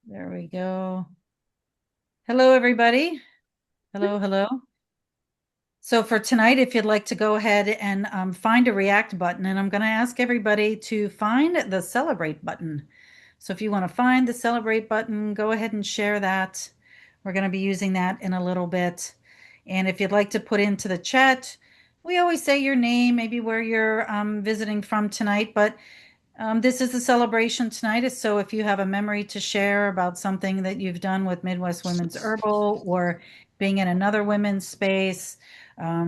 There we go. Hello, everybody. Hello, hello. So for tonight, if you'd like to go ahead and find a react button, and I'm going to ask everybody to find the celebrate button. So if you want to find the celebrate button, go ahead and share that. We're going to be using that in a little bit. And if you'd like to put into the chat, we always say your name, maybe where you're visiting from tonight, but this is a celebration tonight. So if you have a memory to share about something that you've done with Midwest Women's Herbal or being in another women's space,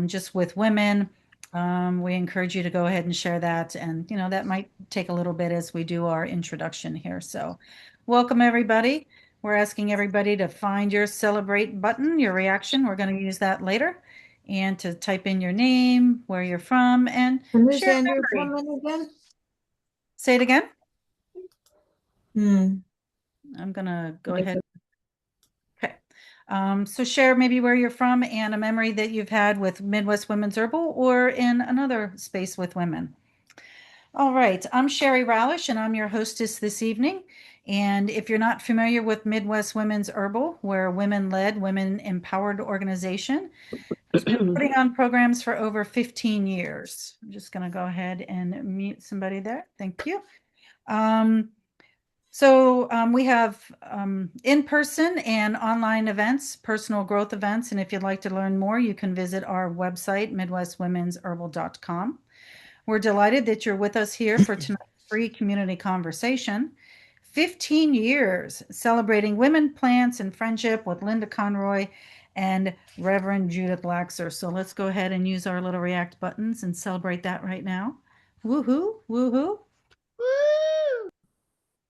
just with women, we encourage you to go ahead and share that. And, that might take a little bit as we do our introduction here. So welcome, everybody. We're asking everybody to find your celebrate button, your reaction. We're going to use that later. And to type in your name, where you're from, and And there's share a Andrew memory. coming again. Say it again. Hmm. I'm gonna go ahead. Okay. So share maybe where you're from and a memory that you've had with Midwest Women's Herbal or in another space with women. All right. I'm Sherry Raulish and I'm your hostess this evening. And if you're not familiar with Midwest Women's Herbal, we're a women-led, women-empowered organization that's been putting on programs for over 15 years. I'm just going to go ahead and mute somebody there. Thank you. Um, So we have in-person and online events, personal growth events. And if you'd like to learn more, you can visit our website, midwestwomensherbal.com. We're delighted that you're with us here for tonight's free community conversation. 15 years celebrating women, plants, and friendship with Linda Conroy and Reverend Judith Laxer. So let's go ahead and use our little react buttons and celebrate that right now. Woohoo, woohoo.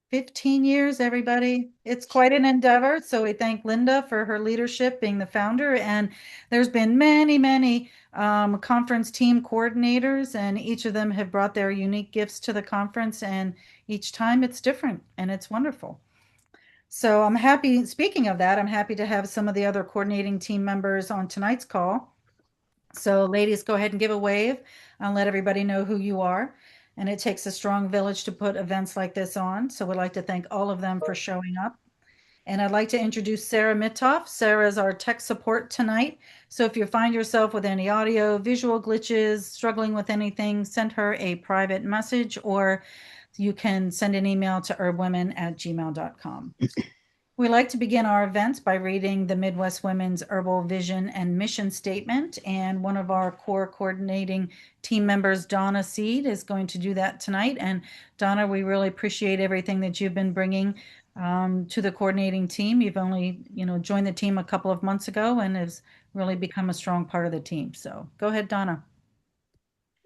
15 years, everybody. It's quite an endeavor. So we thank Linda for her leadership, being the founder. And there's been many, many conference team coordinators, and each of them have brought their unique gifts to the conference. And each time it's different and it's wonderful. So I'm happy, speaking of that, I'm happy to have some of the other coordinating team members on tonight's call. So, ladies, go ahead and give a wave and let everybody know who you are. And it takes a strong village to put events like this on. So, we'd like to thank all of them for showing up. And I'd like to introduce Sarah Mitoff. Sarah is our tech support tonight. So, if you find yourself with any audio, visual glitches, struggling with anything, send her a private message or you can send an email to herbwomen@gmail.com. We like to begin our events by reading the Midwest Women's Herbal Vision and Mission Statement. And one of our core coordinating team members, Donna Seed, is going to do that tonight. And Donna, we really appreciate everything that you've been bringing to the coordinating team. You've only, joined the team a couple of months ago and has really become a strong part of the team. So go ahead, Donna.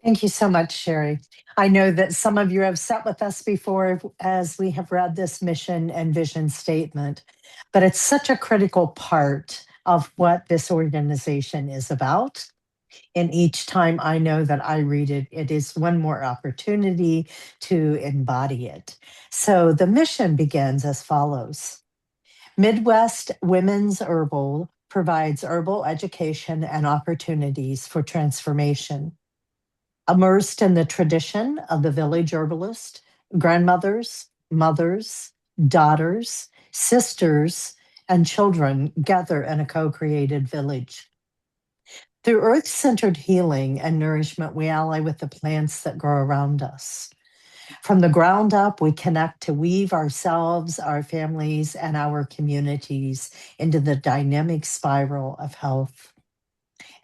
Thank you so much, Sherry. I know that some of you have sat with us before as we have read this mission and vision statement, but it's such a critical part of what this organization is about. And each time I know that I read it, it is one more opportunity to embody it. So the mission begins as follows. Midwest Women's Herbal provides herbal education and opportunities for transformation. Immersed in the tradition of the village herbalist, grandmothers, mothers, daughters, sisters, and children gather in a co created village. Through earth centered healing and nourishment, we ally with the plants that grow around us. From the ground up, we connect to weave ourselves, our families, and our communities into the dynamic spiral of health.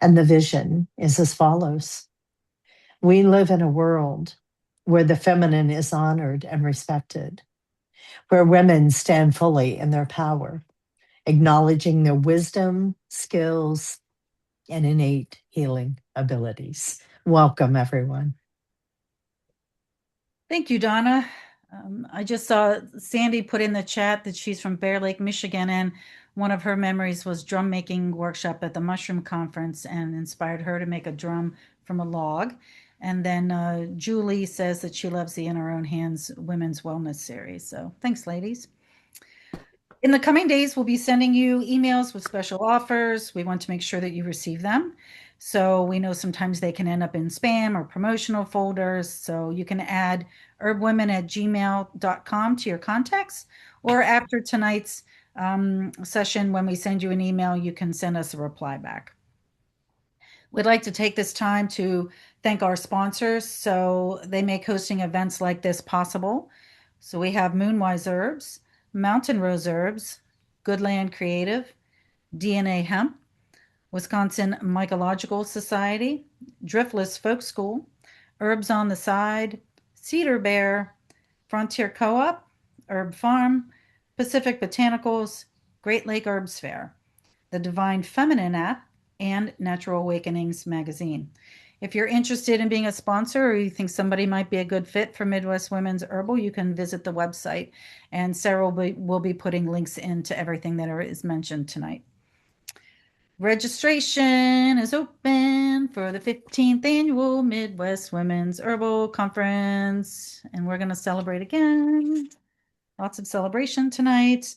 And the vision is as follows. We live in a world where the feminine is honored and respected, where women stand fully in their power, acknowledging their wisdom, skills, and innate healing abilities. Welcome, everyone. Thank you, Donna. I just saw Sandy put in the chat that she's from Bear Lake, Michigan, and one of her memories was drum making workshop at the Mushroom Conference and inspired her to make a drum from a log. And then Julie says that she loves the In Her Own Hands Women's Wellness Series. So thanks, ladies. In the coming days, we'll be sending you emails with special offers. We want to make sure that you receive them. So we know sometimes they can end up in spam or promotional folders. So you can add herbwomen@gmail.com to your contacts, or after tonight's session, when we send you an email, you can send us a reply back. We'd like to take this time to thank our sponsors. So they make hosting events like this possible. So we have Moonwise Herbs, Mountain Rose Herbs, Goodland Creative, DNA Hemp, Wisconsin Mycological Society, Driftless Folk School, Herbs on the Side, Cedar Bear, Frontier Co-op, Herb Farm, Pacific Botanicals, Great Lake Herbs Fair, the Divine Feminine app, and Natural Awakenings magazine. If you're interested in being a sponsor or you think somebody might be a good fit for Midwest Women's Herbal, you can visit the website, and Sarah will be putting links into everything that is mentioned tonight. Registration is open for the 15th annual Midwest Women's Herbal Conference, and we're going to celebrate again. Lots of celebration tonight.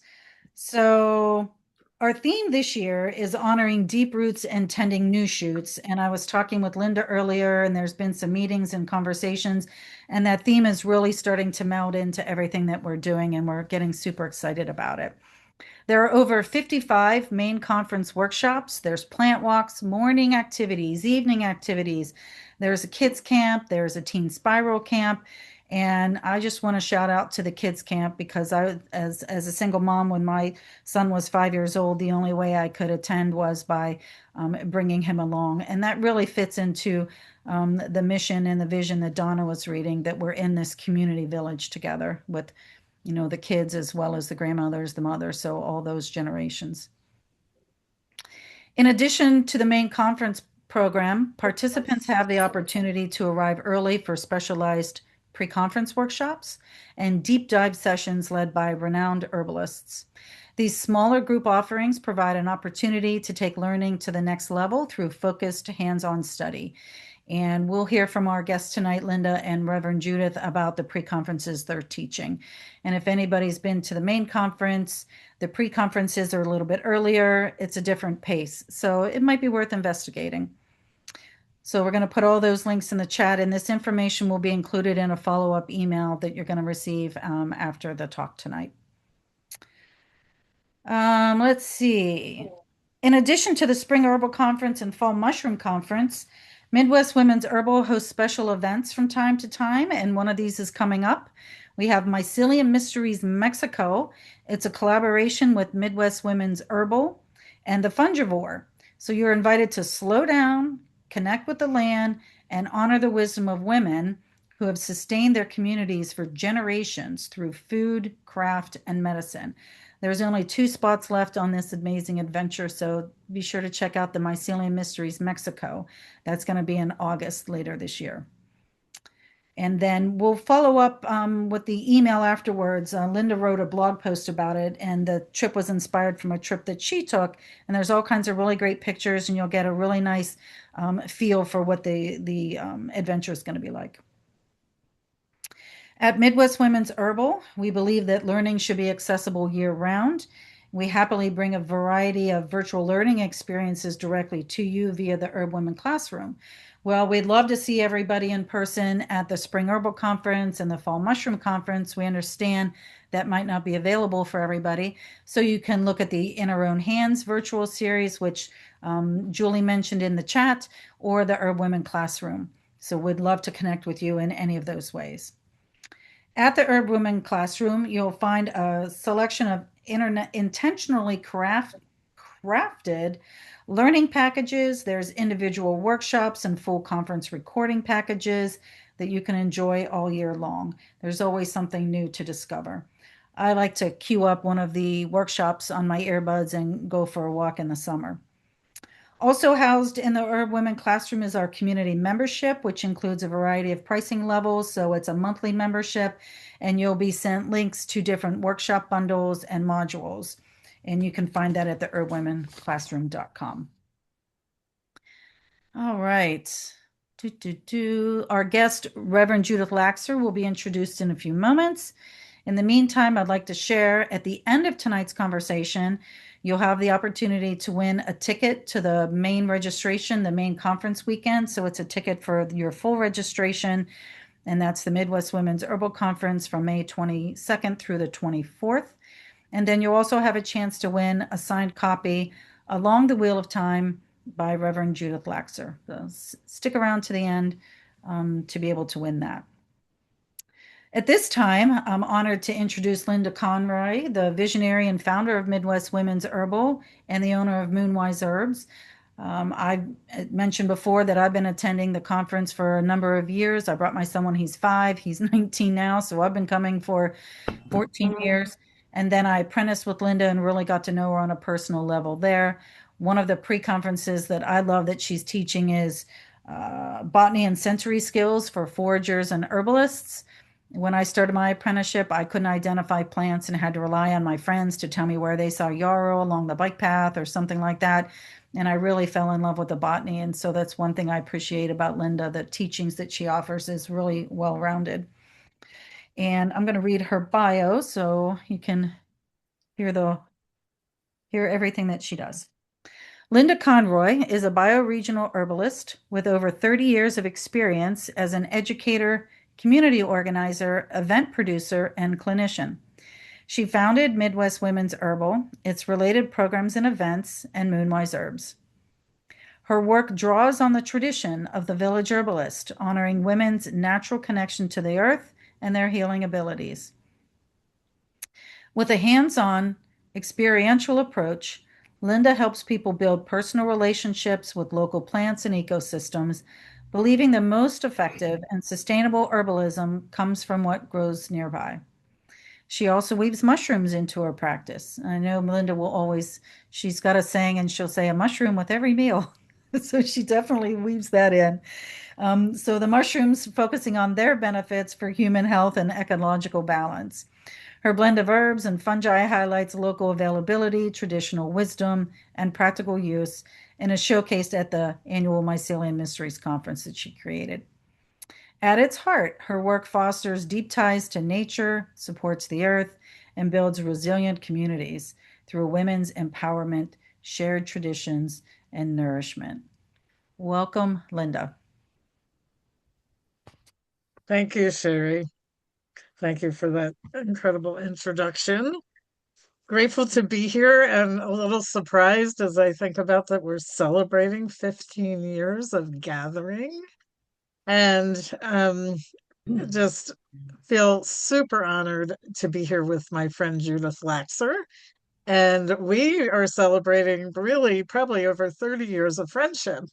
So our theme this year is honoring deep roots and tending new shoots. And I was talking with Linda earlier, and there's been some meetings and conversations, and that theme is really starting to meld into everything that we're doing, and we're getting super excited about it. There are over 55 main conference workshops. There's plant walks, morning activities, evening activities. There's a kids camp, there's a teen spiral camp. And I just want to shout out to the kids camp because as a single mom, when my son was 5 years old, the only way I could attend was by bringing him along. And that really fits into the mission and the vision that Donna was reading, that we're in this community village together with the kids as well as the grandmothers, the mothers, so all those generations. In addition to the main conference program, participants have the opportunity to arrive early for specialized pre-conference workshops and deep dive sessions led by renowned herbalists. These smaller group offerings provide an opportunity to take learning to the next level through focused hands-on study. And we'll hear from our guests tonight, Linda and Reverend Judith, about the pre-conferences they're teaching. And if anybody's been to the main conference, the pre-conferences are a little bit earlier. It's a different pace. So it might be worth investigating. So we're going to put all those links in the chat, and this information will be included in a follow-up email that you're going to receive after the talk tonight. Let's see. In addition to the Spring Herbal Conference and Fall Mushroom Conference, Midwest Women's Herbal hosts special events from time to time, and one of these is coming up. We have Mycelium Mysteries Mexico. It's a collaboration with Midwest Women's Herbal and the Fungivore. So you're invited to slow down, connect with the land, and honor the wisdom of women who have sustained their communities for generations through food, craft, and medicine. There's only 2 spots left on this amazing adventure, so be sure to check out the Mycelium Mysteries Mexico. That's going to be in August later this year. And then we'll follow up with the email afterwards. Linda wrote a blog post about it, and the trip was inspired from a trip that she took. And there's all kinds of really great pictures, and you'll get a really nice feel for what the adventure is going to be like. At Midwest Women's Herbal, we believe that learning should be accessible year-round. We happily bring a variety of virtual learning experiences directly to you via the Herb Women Classroom. Well, we'd love to see everybody in person at the Spring Herbal Conference and the Fall Mushroom Conference. We understand that might not be available for everybody. So you can look at the In Our Own Hands virtual series, which Julie mentioned in the chat, or the Herb Women Classroom. So we'd love to connect with you in any of those ways. At the Herb Women Classroom, you'll find a selection of intentionally crafted learning packages. There's individual workshops and full conference recording packages that you can enjoy all year long. There's always something new to discover. I like to queue up one of the workshops on my earbuds and go for a walk in the summer. Also housed in the Herb Women Classroom is our community membership, which includes a variety of pricing levels. So it's a monthly membership, and you'll be sent links to different workshop bundles and modules. And you can find that at the herbwomenclassroom.com. All right. Our guest, Reverend Judith Laxer, will be introduced in a few moments. In the meantime, I'd like to share at the end of tonight's conversation, You'll have the opportunity to win a ticket to the main registration, the main conference weekend. So it's a ticket for your full registration, and that's the Midwest Women's Herbal Conference from May 22nd through the 24th. And then you'll also have a chance to win a signed copy Along the Wheel of Time by Reverend Judith Laxer. So stick around to the end to be able to win that. At this time, I'm honored to introduce Linda Conroy, the visionary and founder of Midwest Women's Herbal and the owner of Moonwise Herbs. I mentioned before that I've been attending the conference for a number of years. I brought my son when he's 5. He's 19 now, so I've been coming for 14 years. And then I apprenticed with Linda and really got to know her on a personal level there. One of the pre-conferences that I love that she's teaching is botany and sensory skills for foragers and herbalists. When I started my apprenticeship, I couldn't identify plants and had to rely on my friends to tell me where they saw yarrow along the bike path or something like that. And I really fell in love with the botany. And so that's one thing I appreciate about Linda. The teachings that she offers is really well-rounded. And I'm going to read her bio so you can hear everything that she does. Linda Conroy is a bioregional herbalist with over 30 years of experience as an educator, community organizer, event producer, and clinician. She founded Midwest Women's Herbal, its related programs and events, and Moonwise Herbs. Her work draws on the tradition of the village herbalist, honoring women's natural connection to the earth and their healing abilities. With a hands-on, experiential approach, Linda helps people build personal relationships with local plants and ecosystems, believing the most effective and sustainable herbalism comes from what grows nearby. She also weaves mushrooms into her practice. I know Linda will always, she's got a saying and she'll say a mushroom with every meal. So she definitely weaves that in. So the mushrooms focusing on their benefits for human health and ecological balance. Her blend of herbs and fungi highlights local availability, traditional wisdom, and practical use, and is showcased at the annual Mycelium Mysteries Conference that she created. At its heart, her work fosters deep ties to nature, supports the earth, and builds resilient communities through women's empowerment, shared traditions, and nourishment. Welcome, Linda. Thank you, Sherry. Thank you for that incredible introduction. Grateful to be here and a little surprised as I think about that we're celebrating 15 years of gathering and just feel super honored to be here with my friend Judith Laxer. And we are celebrating really probably over 30 years of friendship.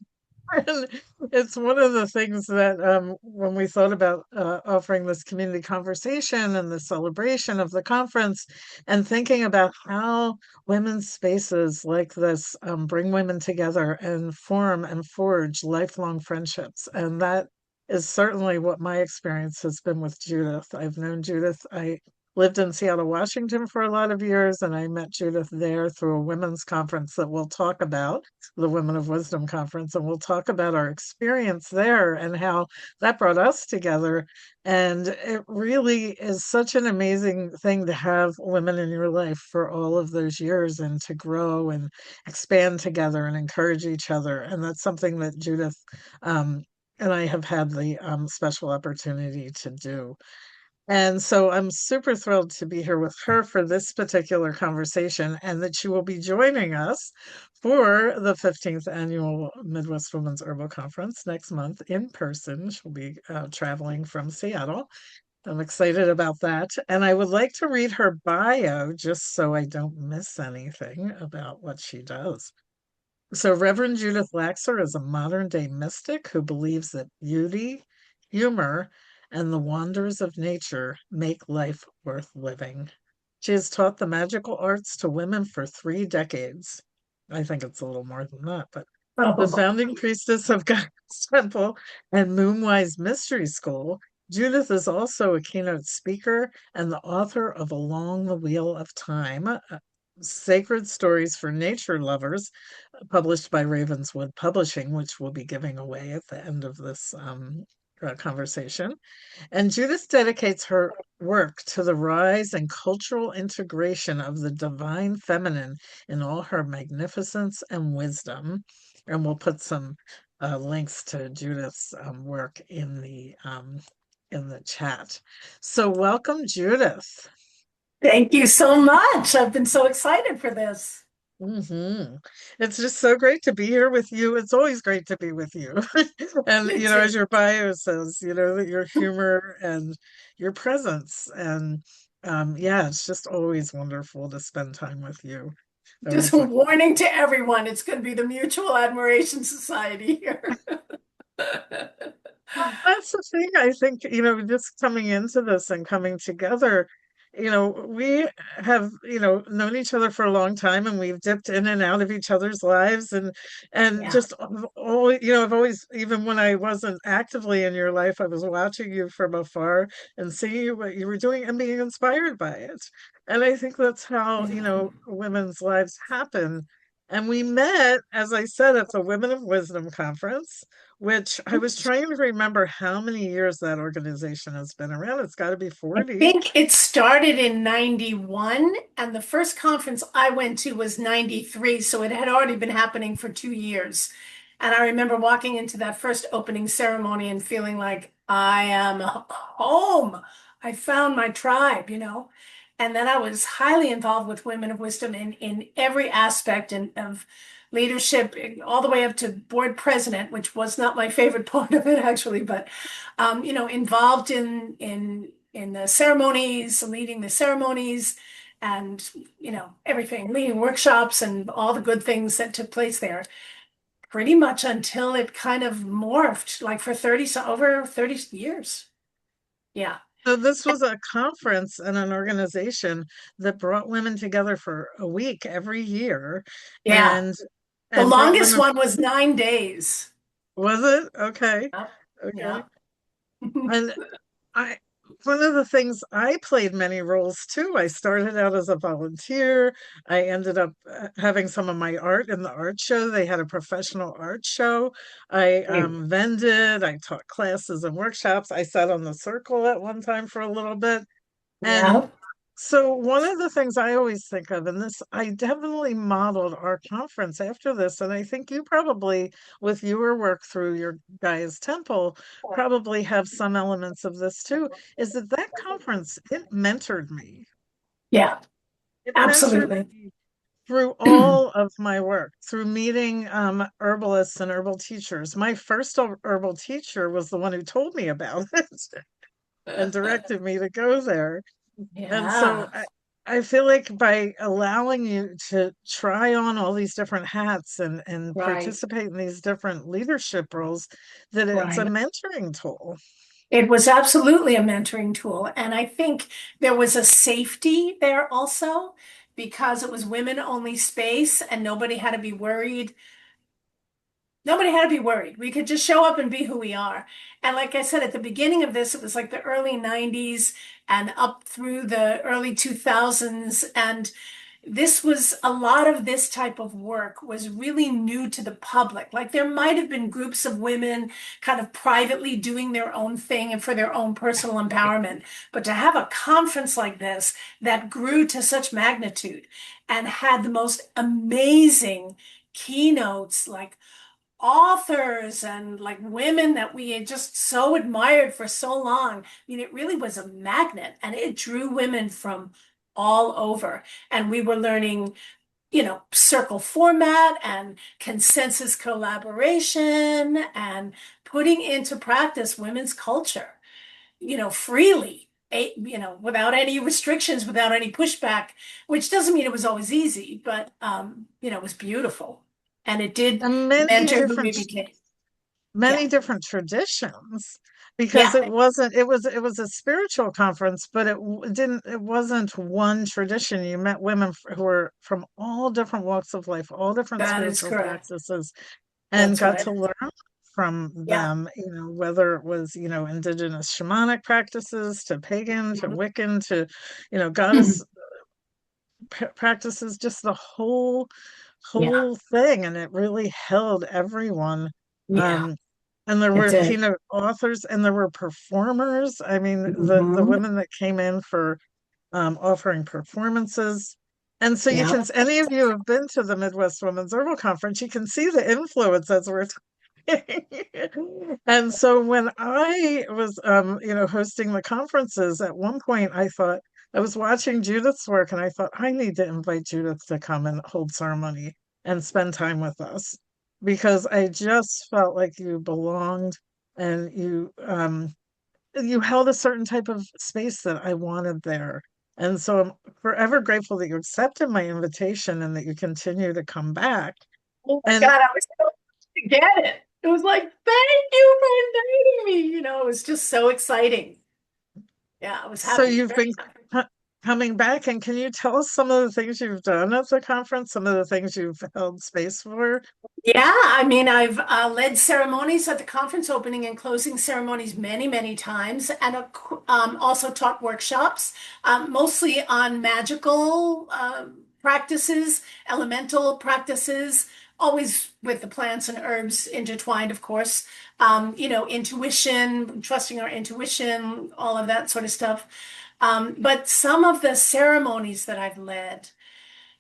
And it's one of the things that when we thought about offering this community conversation and the celebration of the conference and thinking about how women's spaces like this bring women together and form and forge lifelong friendships. And that is certainly what my experience has been with Judith. I've known Judith. I lived in Seattle, Washington for a lot of years, and I met Judith there through a women's conference that we'll talk about, the Women of Wisdom Conference, and we'll talk about our experience there and how that brought us together. And it really is such an amazing thing to have women in your life for all of those years and to grow and expand together and encourage each other. And that's something that Judith and I have had the special opportunity to do. And so I'm super thrilled to be here with her for this particular conversation and that she will be joining us for the 15th annual Midwest Women's Herbal Conference next month in person. She'll be traveling from Seattle. I'm excited about that. And I would like to read her bio just so I don't miss anything about what she does. So, Reverend Judith Laxer is a modern day mystic who believes that beauty, humor, and the wonders of nature make life worth living. She has taught the magical arts to women for 3 decades. I think it's a little more than that, but the founding priestess of God's Temple and Moonwise Mystery School, Judith is also a keynote speaker and the author of Along the Wheel of Time, Sacred Stories for Nature Lovers, published by Ravenswood Publishing, which we'll be giving away at the end of this conversation. And Judith dedicates her work to the rise and cultural integration of the divine feminine in all her magnificence and wisdom. And we'll put some links to Judith's work in the chat. So welcome, Judith. Thank you so much. I've been so excited for this. It's just so great to be here with you. It's always great to be with you. And, You as too. your bio says, that your humor and your presence. And yeah, it's just always wonderful to spend time with you. I Just always a look. warning to everyone. It's going to be the Mutual Admiration Society here. Well, that's the thing. I think, just coming into this and coming together, we have, known each other for a long time, and we've dipped in and out of each other's lives, and Yeah. just always, I've always, even when I wasn't actively in your life, I was watching you from afar and seeing what you were doing and being inspired by it. And I think that's how, women's lives happen. And we met, as I said, at the Women of Wisdom conference, which I was trying to remember how many years that organization has been around. It's got to be I 40. think it started in 91, and the first conference I went to was 93, so it had already been happening for 2 years. And I remember walking into that first opening ceremony and feeling like I am home. I found my tribe. And then I was highly involved with Women of Wisdom in every aspect of leadership, all the way up to board president, which was not my favorite part of it actually, but involved in the ceremonies, leading the ceremonies, and everything, leading workshops and all the good things that took place there. Pretty much until it kind of morphed, like for 30, so over 30 years. Yeah. So this was a conference and an organization that brought women together for a week every year, Yeah. and The brought longest women. one was 9 days. Was it? Okay. Yeah. Okay. Yeah. And I one of the things, I played many roles too. I started out as a volunteer. I ended up having some of my art in the art show. They had a professional art show. I vended, I taught classes and workshops. I sat on the circle at one time for a little bit. And Yeah. so one of the things I always think of, and this, I definitely modeled our conference after this, and I think you probably, with your work through your Gaia's Temple, probably have some elements of this too, is that conference, it mentored me. Yeah. It mentored Absolutely. me through all of my work, through meeting herbalists and herbal teachers. My first herbal teacher was the one who told me about it and directed me to go there. And so Yeah. I feel like by allowing you to try on all these different hats and Right. participate in these different leadership roles, that it's a Right. mentoring tool. It was absolutely a mentoring tool. And I think there was a safety there also because it was women only space and nobody had to be worried. Nobody had to be worried. We could just show up and be who we are. And like I said, at the beginning of this, it was like the early 90s and up through the early 2000s. And this was a lot of this type of work was really new to the public. Like there might have been groups of women kind of privately doing their own thing and for their own personal empowerment. But to have a conference like this that grew to such magnitude and had the most amazing keynotes, like authors and like women that we had just so admired for so long. I mean, it really was a magnet and it drew women from all over. And we were learning, circle format and consensus collaboration and putting into practice women's culture, freely. Without any restrictions, without any pushback, which doesn't mean it was always easy, but it was beautiful. And it did And mentor who we became. Yeah. many different traditions, because Yeah. it was a spiritual conference, but it wasn't one tradition. You met women who were from all different walks of life, all different That is spiritual correct. practices, and That's got right. to learn from Yeah. them, whether it was, indigenous shamanic practices to pagan to Wiccan to, goddess practices, just the whole Yeah. thing. And it really held everyone Yeah. um and there It were did. keynote authors, and there were performers. I mean, the Mhm. women that came in for offering performances. And so you Yeah. can, any of you have been to the Midwest Women's Herbal Conference, you can see the influence as we're talking. And so when I was, hosting the conferences, at one point I thought, I was watching Judith's work and I thought, I need to invite Judith to come and hold ceremony and spend time with us because I just felt like you belonged and you held a certain type of space that I wanted there. And so I'm forever grateful that you accepted my invitation and that you continue to come back. Oh my And God, I was so to get it. It was like, thank you for inviting me. It was just so exciting. Yeah, I was so happy, you've very been happy. coming back, and can you tell us some of the things you've done at the conference, some of the things you've held space for? Yeah, I mean, I've led ceremonies at the conference, opening and closing ceremonies many, many times, and also taught workshops, mostly on magical practices, elemental practices, always with the plants and herbs intertwined, of course. Intuition, trusting our intuition, all of that sort of stuff. But some of the ceremonies that I've led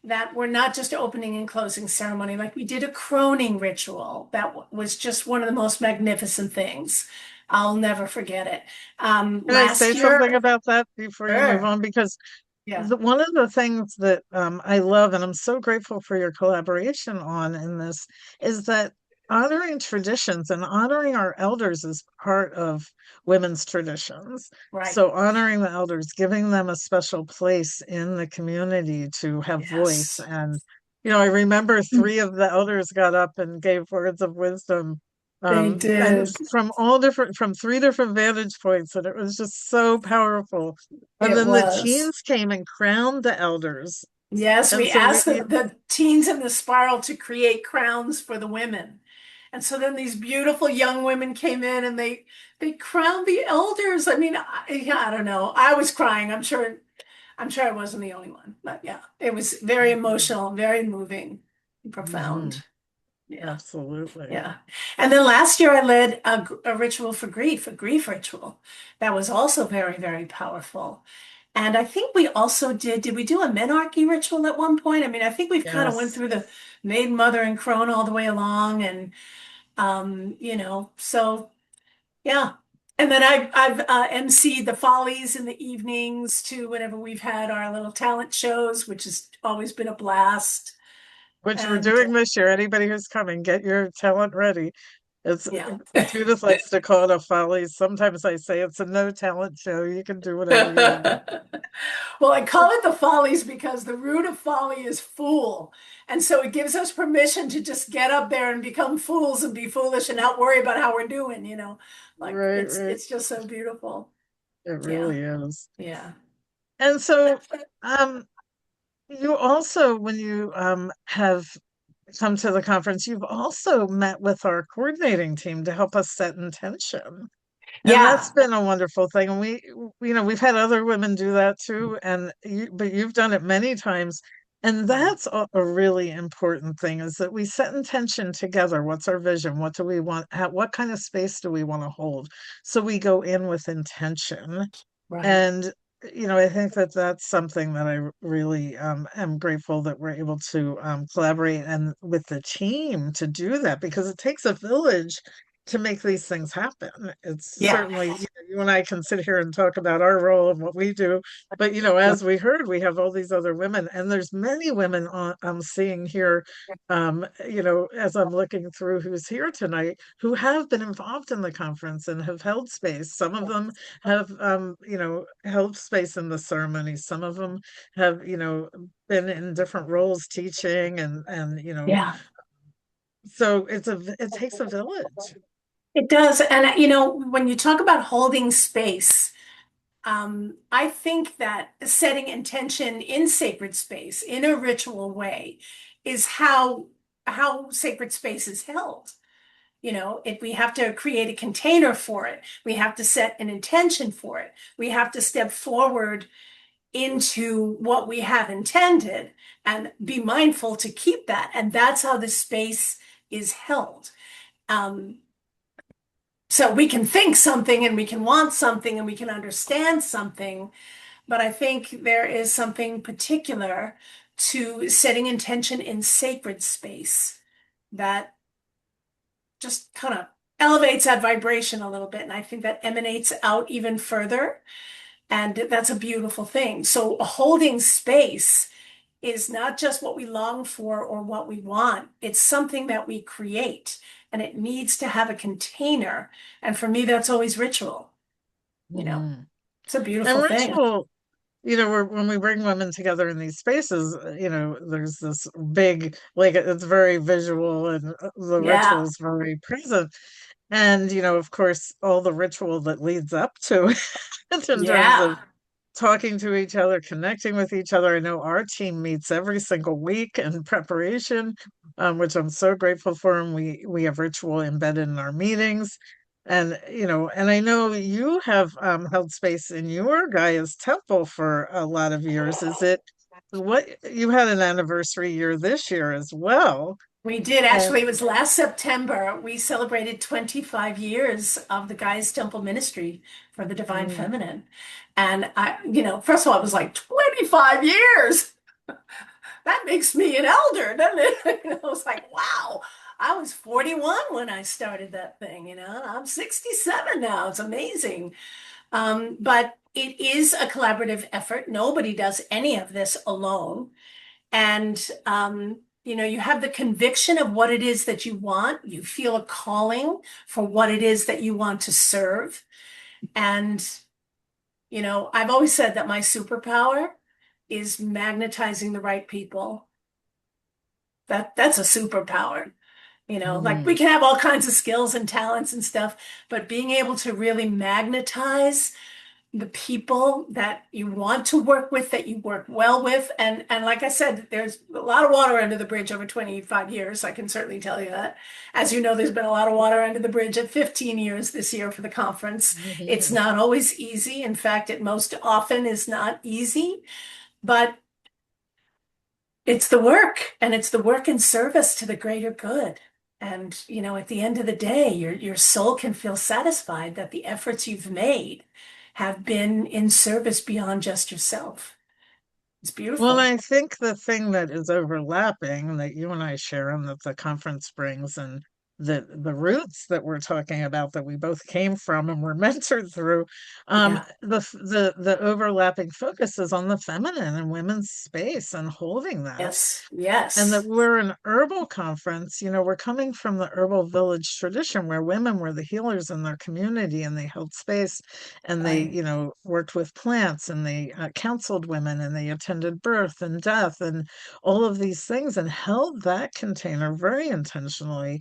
that were not just opening and closing ceremony. Like we did a croning ritual that was just one of the most magnificent things. I'll never forget it. Can I say Last year, something about that before you move sure. on? Because Yeah, one of the things that I love, and I'm so grateful for your collaboration on in this, is that honoring traditions and honoring our elders is part of women's traditions. right. So honoring the elders, giving them a special place in the community to have voice. Yes. And, I remember three of the elders got up and gave words of wisdom, They and did. from three different vantage points, and it was just so powerful. And It then the was. teens came and crowned the elders. Yes, And we so asked the teens in the spiral to create crowns for the women. And so then these beautiful young women came in and they crowned the elders. I mean, yeah, I don't know. I was crying. I'm sure I wasn't the only one, but yeah, it was very emotional, very moving, profound. Mhm, Yeah, absolutely. yeah. And then last year I led a ritual for grief, a grief ritual that was also very, very powerful. And I think we also did we do a menarche ritual at one point? I mean, I think we've kind of went Yes. through the maiden, mother, and crone all the way along. And, so yeah. And then I've emceed the Follies in the evenings too, whenever we've had our little talent shows, which has always been a blast. Which we're And doing this year. Anybody who's coming, get your talent ready. It's yeah. Judith likes to call it a follies. Sometimes I say it's a no talent show. You can do whatever you want. Well, I call it the Follies because the root of folly is fool. And so it gives us permission to just get up there and become fools and be foolish and not worry about how we're doing. Like Right, it's right. it's just so beautiful. It Yeah. really is. Yeah. And so um you also, when you have come to the conference, you've also met with our coordinating team to help us set intention. And that's Yeah. been a wonderful thing. And we've had other women do that too. But you've done it many times. And that's a really important thing is that we set intention together. What's our vision? What do we want? What kind of space do we want to hold? So we go in with intention. Right. And I think that that's something that I really am grateful that we're able to collaborate and with the team to do that because it takes a village to make these things happen. It's Yeah. certainly, you and I can sit here and talk about our role and what we do, but as we heard, we have all these other women, and there's many women I'm seeing here, as I'm looking through who's here tonight, who have been involved in the conference and have held space. Some of them have held space in the ceremony. Some of them have been in different roles teaching and Yeah. so it takes a village. It does. And when you talk about holding space, I think that setting intention in sacred space in a ritual way is how sacred space is held. If we have to create a container for it, we have to set an intention for it. We have to step forward into what we have intended and be mindful to keep that. And that's how the space is held. Um, So we can think something and we can want something and we can understand something, but I think there is something particular to setting intention in sacred space that just kind of elevates that vibration a little bit. And I think that emanates out even further. And that's a beautiful thing. So holding space is not just what we long for or what we want. It's something that we create and it needs to have a container. And for me, that's always ritual. You know, Mhm. it's a And beautiful thing. ritual, when we bring women together in these spaces, there's this big, like it's very visual and the ritual Yeah. is very present. And, of course, all the ritual that leads up to it in terms of Yeah. talking to each other, connecting with each other. I know our team meets every single week in preparation, which I'm so grateful for. And we have ritual embedded in our meetings. And I know you have held space in your Gaia's temple for a lot of years. Is it what you had an anniversary year this year as well? We did And actually. It was last September. We celebrated 25 years of the Guy's Temple Ministry for the Divine mm, Feminine. And first of all, I was like, 25 years. That makes me an elder, doesn't it? I was like, wow. I was 41 when I started that thing, and I'm 67 now. It's amazing. But it is a collaborative effort. Nobody does any of this alone. And you have the conviction of what it is that you want. You feel a calling for what it is that you want to serve. And I've always said that my superpower is magnetizing the right people. That's a superpower. Like we mhm. can have all kinds of skills and talents and stuff, but being able to really magnetize the people that you want to work with, that you work well with. And like I said, there's a lot of water under the bridge over 25 years. I can certainly tell you that. As you know, there's been a lot of water under the bridge at 15 years this year for the conference. It's not always easy. In fact, it most often is not easy, but it's the work, and it's the work in service to the greater good. And, at the end of the day, your soul can feel satisfied that the efforts you've made have been in service beyond just yourself. It's Well, beautiful. I think the thing that is overlapping that you and I share and that the conference brings and the roots that we're talking about that we both came from and were mentored through, Yeah. the overlapping focus is on the feminine and women's space and holding that. Yes. And that Yes. we're an herbal conference, we're coming from the herbal village tradition where women were the healers in their community and they held space and they, Right. worked with plants and they counseled women and they attended birth and death and all of these things and held that container very intentionally.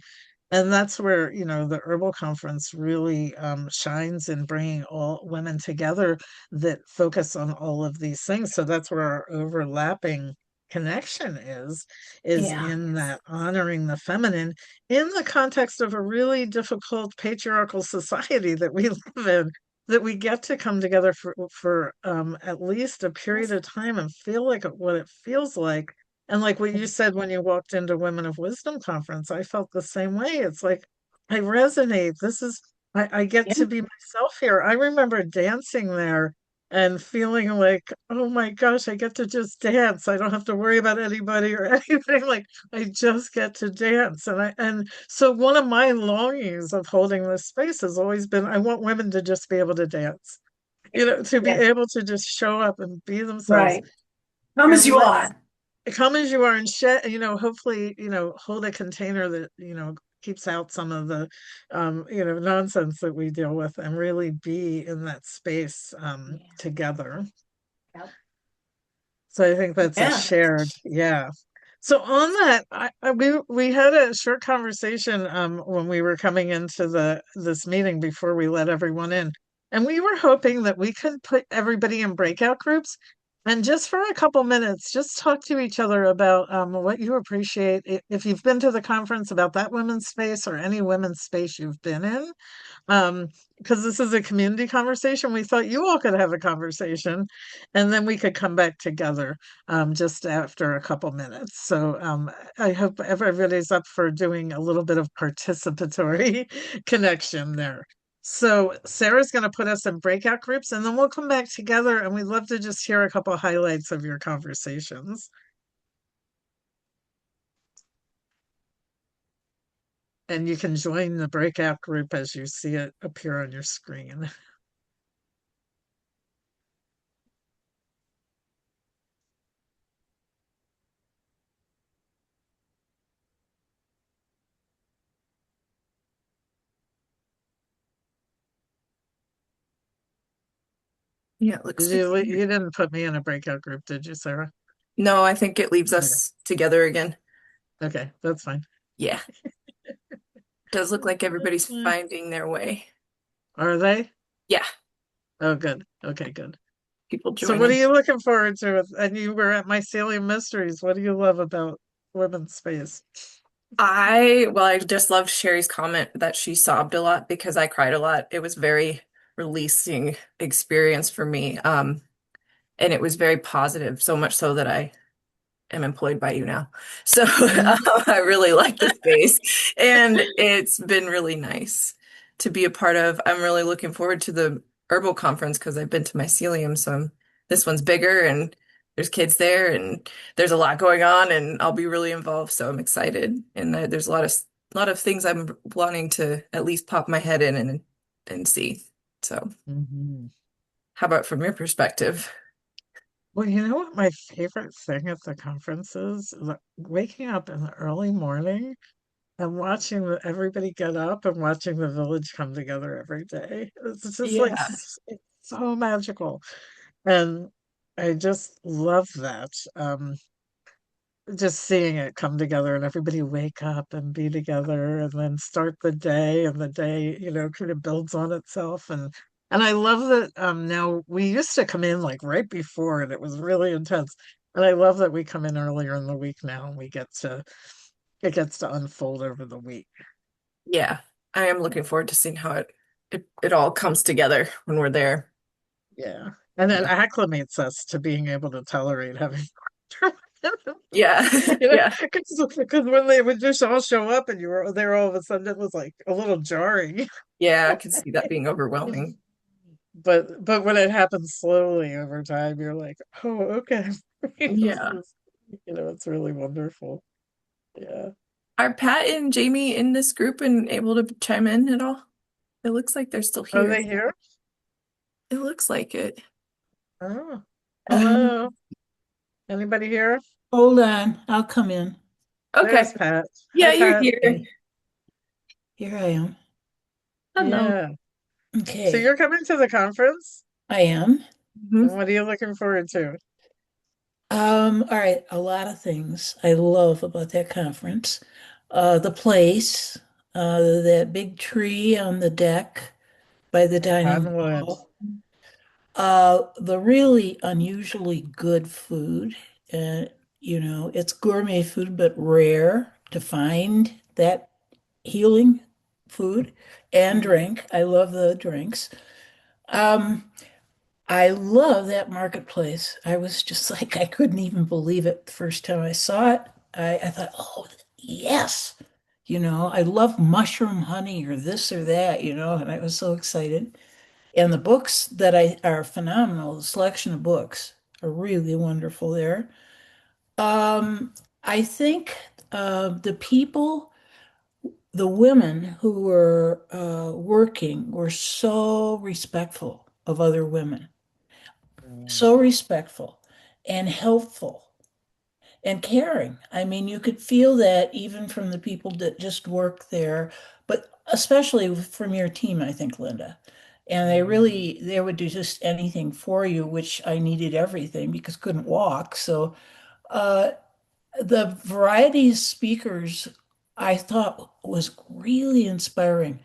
And that's where, the herbal conference really shines in bringing all women together that focus on all of these things. So that's where our overlapping connection is Yeah. in that honoring the feminine in the context of a really difficult patriarchal society that we live in, that we get to come together for at least a period of time and feel like what it feels like. And like what you said when you walked into Women of Wisdom conference, I felt the same way. It's like I resonate. I get to Yeah. be myself here. I remember dancing there and feeling like, oh my gosh, I get to just dance. I don't have to worry about anybody or anything. Like I just get to dance. And so one of my longings of holding this space has always been I want women to just be able to dance, to be Yeah. able to just show up and be themselves. Right. Come as And you let's are. come as you are and shed, hopefully, hold a container that, keeps out some of the nonsense that we deal with and really be in that space Yeah. together. So I think that's a Yeah. shared, yeah. So on that, we had a short conversation when we were coming into this meeting before we let everyone in, and we were hoping that we could put everybody in breakout groups and just for a couple minutes, just talk to each other about what you appreciate if you've been to the conference about that women's space or any women's space you've been in. Um, because this is a community conversation, we thought you all could have a conversation and then we could come back together just after a couple minutes. So I hope everybody's up for doing a little bit of participatory connection there. So Sarah's going to put us in breakout groups and then we'll come back together and we'd love to just hear a couple highlights of your conversations. And you can join the breakout group as you see it appear on your screen. Yeah, it looks good. You didn't put me in a breakout group, did you, Sarah? No, I think it leaves Okay, us together again. okay, that's fine. Yeah, does look like everybody's Mm. finding their way. Are they? Yeah, Oh, good. Okay, good. people So what are joining. you looking forward to? And you were at Mycelium Mysteries. What do you love about women's space? Well, I just loved Sherry's comment that she sobbed a lot because I cried a lot. It was very releasing experience for me. And it was very positive, so much so that I am employed by you now. So Mhm. I really like the space and it's been really nice to be a part of. I'm really looking forward to the herbal conference because I've been to mycelium. This one's bigger and there's kids there and there's a lot going on and I'll be really involved. So I'm excited. And there's a lot of things I'm wanting to at least pop my head in and see. So Mhm. how about from your perspective? Well, you know what my favorite thing at the conference is? Waking up in the early morning and watching everybody get up and watching the village come together every day. It's just like Yeah. it's so magical. And I just love that. Just seeing it come together and everybody wake up and be together and then start the day and the day, kind of builds on itself. And I love that now we used to come in like right before and it was really intense. And I love that we come in earlier in the week now and it gets to unfold over the week. Yeah, I am looking forward to seeing how it all comes together when we're there. Yeah. And then Yeah. acclimates us to being able to tolerate having Yeah. you know, Yeah. because when they would just all show up and you were there all of a sudden, it was like a little jarring. Yeah, I can see that being overwhelming. But when it happens slowly over time, you're like, oh, okay. This Yeah. is, it's really wonderful. Yeah. Are Pat and Jamie in this group and able to chime in at all? It looks like they're still Are here. they here? It looks like it. Oh, Um, hello. Anybody here? hold on, I'll come in. Okay. There's Pat. Hi, Yeah, you're Pat. here. Okay, here I am. Hello. Yeah. So Okay, you're coming to the conference? I am. Mhm. And what are you looking forward to? All right, a lot of things I love about that conference. The place, that big tree on the deck by the dining Cottonwood. hall. The really unusually good food. Uh, it's gourmet food, but rare to find that healing food and drink. I love the drinks. Um, I love that marketplace. I was just like, I couldn't even believe it the first time I saw it. I thought, oh, yes. I love mushroom honey or this or that, and I was so excited. And the books that I are phenomenal. The selection of books are really wonderful there. I think the people, the women who were working were so respectful of other women, Mm. so respectful and helpful and caring. I mean, you could feel that even from the people that just work there, but especially from your team, I think, Linda. And Mhm. they would do just anything for you, which I needed everything because couldn't walk. So uh, the variety of speakers I thought was really inspiring,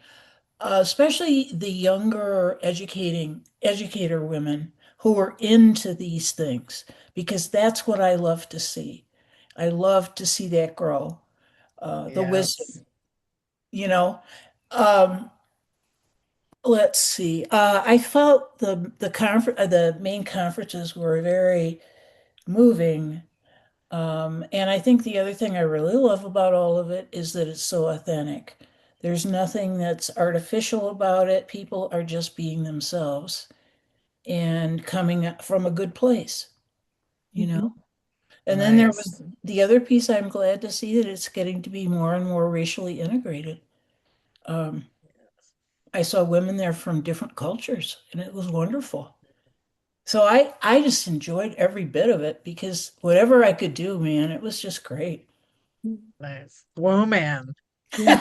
especially the younger educator women who were into these things, because that's what I love to see. I love to see that grow, the wisdom, Yes. you know. Um, let's see. I felt the main conferences were very moving. And I think the other thing I really love about all of it is that it's so authentic. There's nothing that's artificial about it. People are just being themselves and coming from a good place, you know? Mhm. And then there Nice. was the other piece. I'm glad to see that it's getting to be more and more racially integrated. Um, I saw women there from different cultures, and it was wonderful. So I just enjoyed every bit of it because whatever I could do, man, it was just great. Nice. Whoa, man. Hi,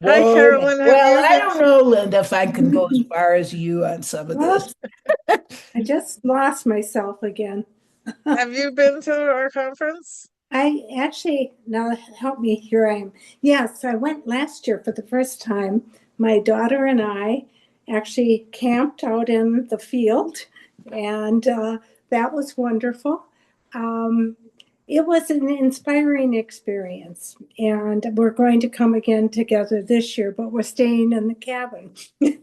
Whoa. Carolyn. Have Well, you I been don't know, Linda, if I can go as far as you on some of this. Whoops, I just lost myself again. have you been to our conference? I actually, now help me, here I am. Yes, I went last year for the first time. My daughter and I actually camped out in the field, and that was wonderful. Um, it was an inspiring experience, and we're going to come again together this year, but we're staying in the cabin. We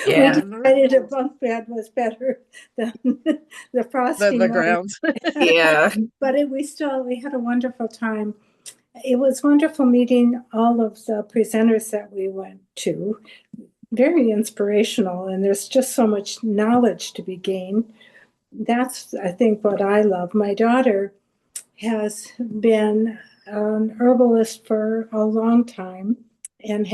Yeah. decided a Wonderful. bunk bed was better than the The frosting on. ground. Yeah. But we had a wonderful time. It was wonderful meeting all of the presenters that we went to. Very inspirational, and there's just so much knowledge to be gained. That's, I think, what I love. My daughter has been an herbalist for a long time and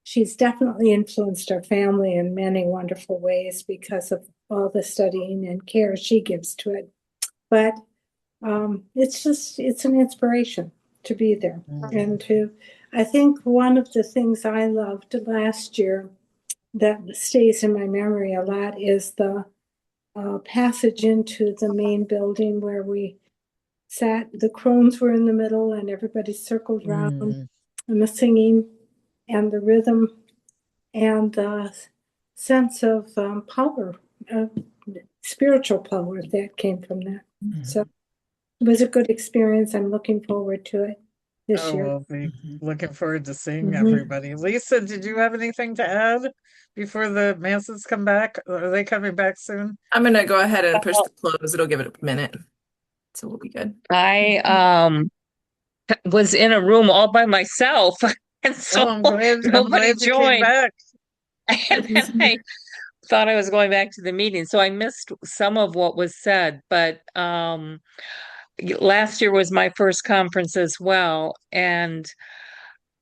she's definitely influenced our family in many wonderful ways because of all the studying and care she gives to it. But it's an inspiration to be there Mm. and I think one of the things I loved last year that stays in my memory a lot is the passage into the main building where we sat. The crones were in the middle and everybody circled around, Mm. and the singing and the rhythm and the sense of power, uh, spiritual power that came from that. So Mhm. it was a good experience. I'm looking forward to it this Oh, year. we'll be Mhm. looking forward to seeing Mhm. everybody. Lisa, did you have anything to add before the masses come back? Are they coming back soon? I'm gonna go ahead and push Well, the close. It'll give it a minute. So we'll be good. I was in a room all by myself, and so Oh, I'm nobody glad you came joined. back. And then I thought I was going back to the meeting, so I missed some of what was said. But last year was my first conference as well, and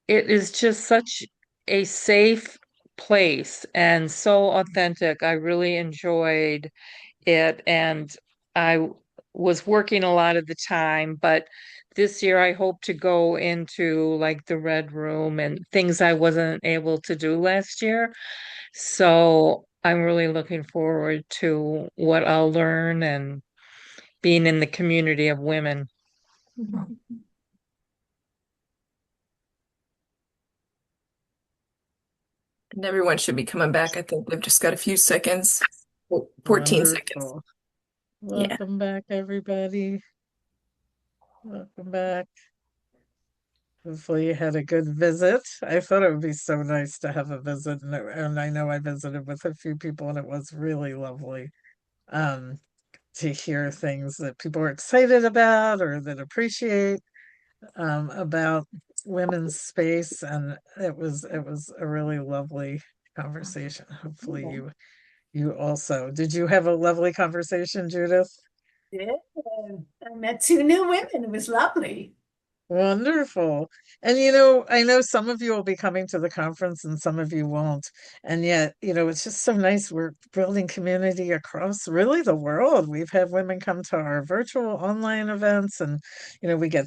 it is just such a safe place and so authentic. I really enjoyed it, and I was working a lot of the time, but this year I hope to go into like the red room and things I wasn't able to do last year. So I'm really looking forward to what I'll learn and being in the community of women. And everyone should be coming back. I think they've just got a few seconds. 14 seconds. Wonderful. Yeah. Welcome back, everybody. Welcome back. Hopefully you had a good visit. I thought it would be so nice to have a visit, and I know I visited with a few people, and it was really lovely um, to hear things that people are excited about or that appreciate about women's space, and it was a really lovely conversation. Hopefully you also did. You have a lovely conversation, Judith? Yeah, I met two new women. It was lovely. Wonderful. And I know some of you will be coming to the conference and some of you won't. And yet, it's just so nice. We're building community across really the world. We've had women come to our virtual online events and we get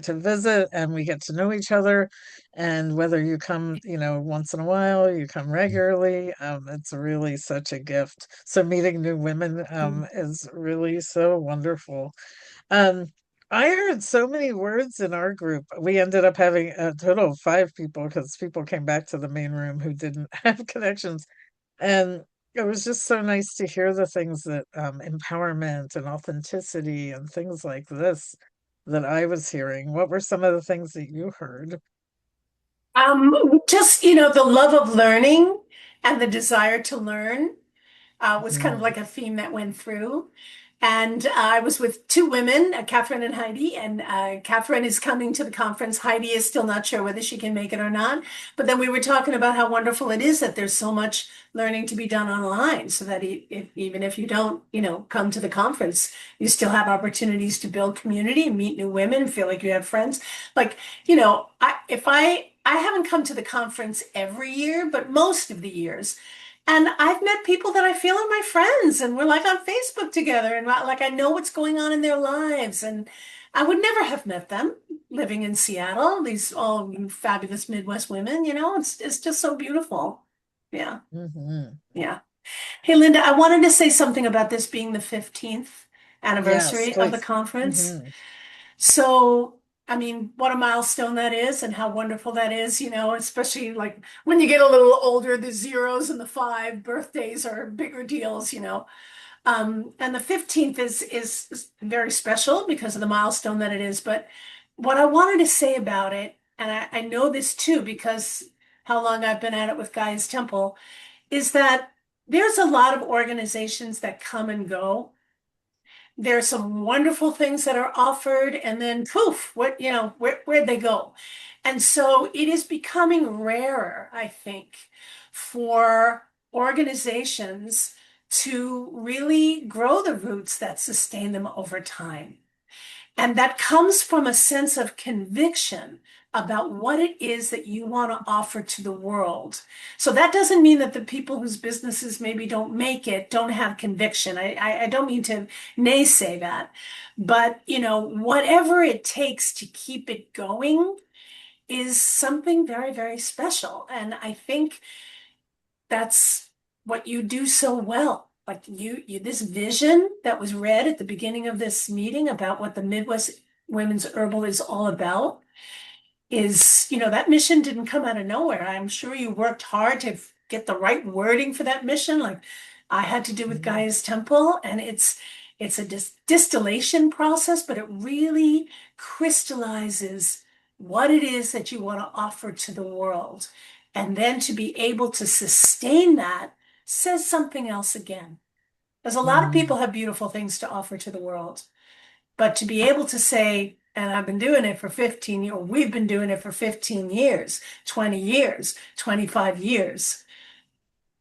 to visit and we get to know each other. And whether you come, once in a while, you come regularly, it's really such a gift. So meeting new women is really so wonderful. Um, I heard so many words in our group. We ended up having a total of 5 people because people came back to the main room who didn't have connections. And it was just so nice to hear the things that empowerment and authenticity and things like this that I was hearing. What were some of the things that you heard? Just, the love of learning and the desire to learn was kind of Mm. like a theme that went through. And I was with two women, Catherine and Heidi, and Catherine is coming to the conference. Heidi is still not sure whether she can make it or not. But then we were talking about how wonderful it is that there's so much learning to be done online, so that even if you don't, come to the conference, you still have opportunities to build community, meet new women, feel like you have friends. Like, I haven't come to the conference every year, but most of the years. And I've met people that I feel are my friends, and we're like on Facebook together, and like I know what's going on in their lives. And I would never have met them living in Seattle, these all fabulous Midwest women, it's just so beautiful. Yeah, Hmm. yeah. Hey, Linda, I wanted to say something about this being the 15th Yes, anniversary of the please. conference. Hmm. So, I mean, what a milestone that is, and how wonderful that is, especially like when you get a little older, the zeros and the five birthdays are bigger deals. And the 15th is very special because of the milestone that it is. But what I wanted to say about it, and I know this too, because how long I've been at it with Guy's Temple, is that there's a lot of organizations that come and go. There's some wonderful things that are offered, and then poof, where'd they go? And so it is becoming rarer, I think, for organizations to really grow the roots that sustain them over time. And that comes from a sense of conviction about what it is that you want to offer to the world. So that doesn't mean that the people whose businesses maybe don't make it don't have conviction. I don't mean to naysay that. But, whatever it takes to keep it going is something very, very special. And I think that's what you do so well. Like this vision that was read at the beginning of this meeting about what the Midwest Women's Herbal is all about is, that mission didn't come out of nowhere. I'm sure you worked hard to get the right wording for that mission, like I had to do with Gaia's Temple, and it's a distillation process, but it really crystallizes what it is that you want to offer to the world. And then to be able to sustain that says something else again. Because a lot of Hmm. people have beautiful things to offer to the world. But to be able to say, and I've been doing it for 15 years, or we've been doing it for 15 years, 20 years, 25 years,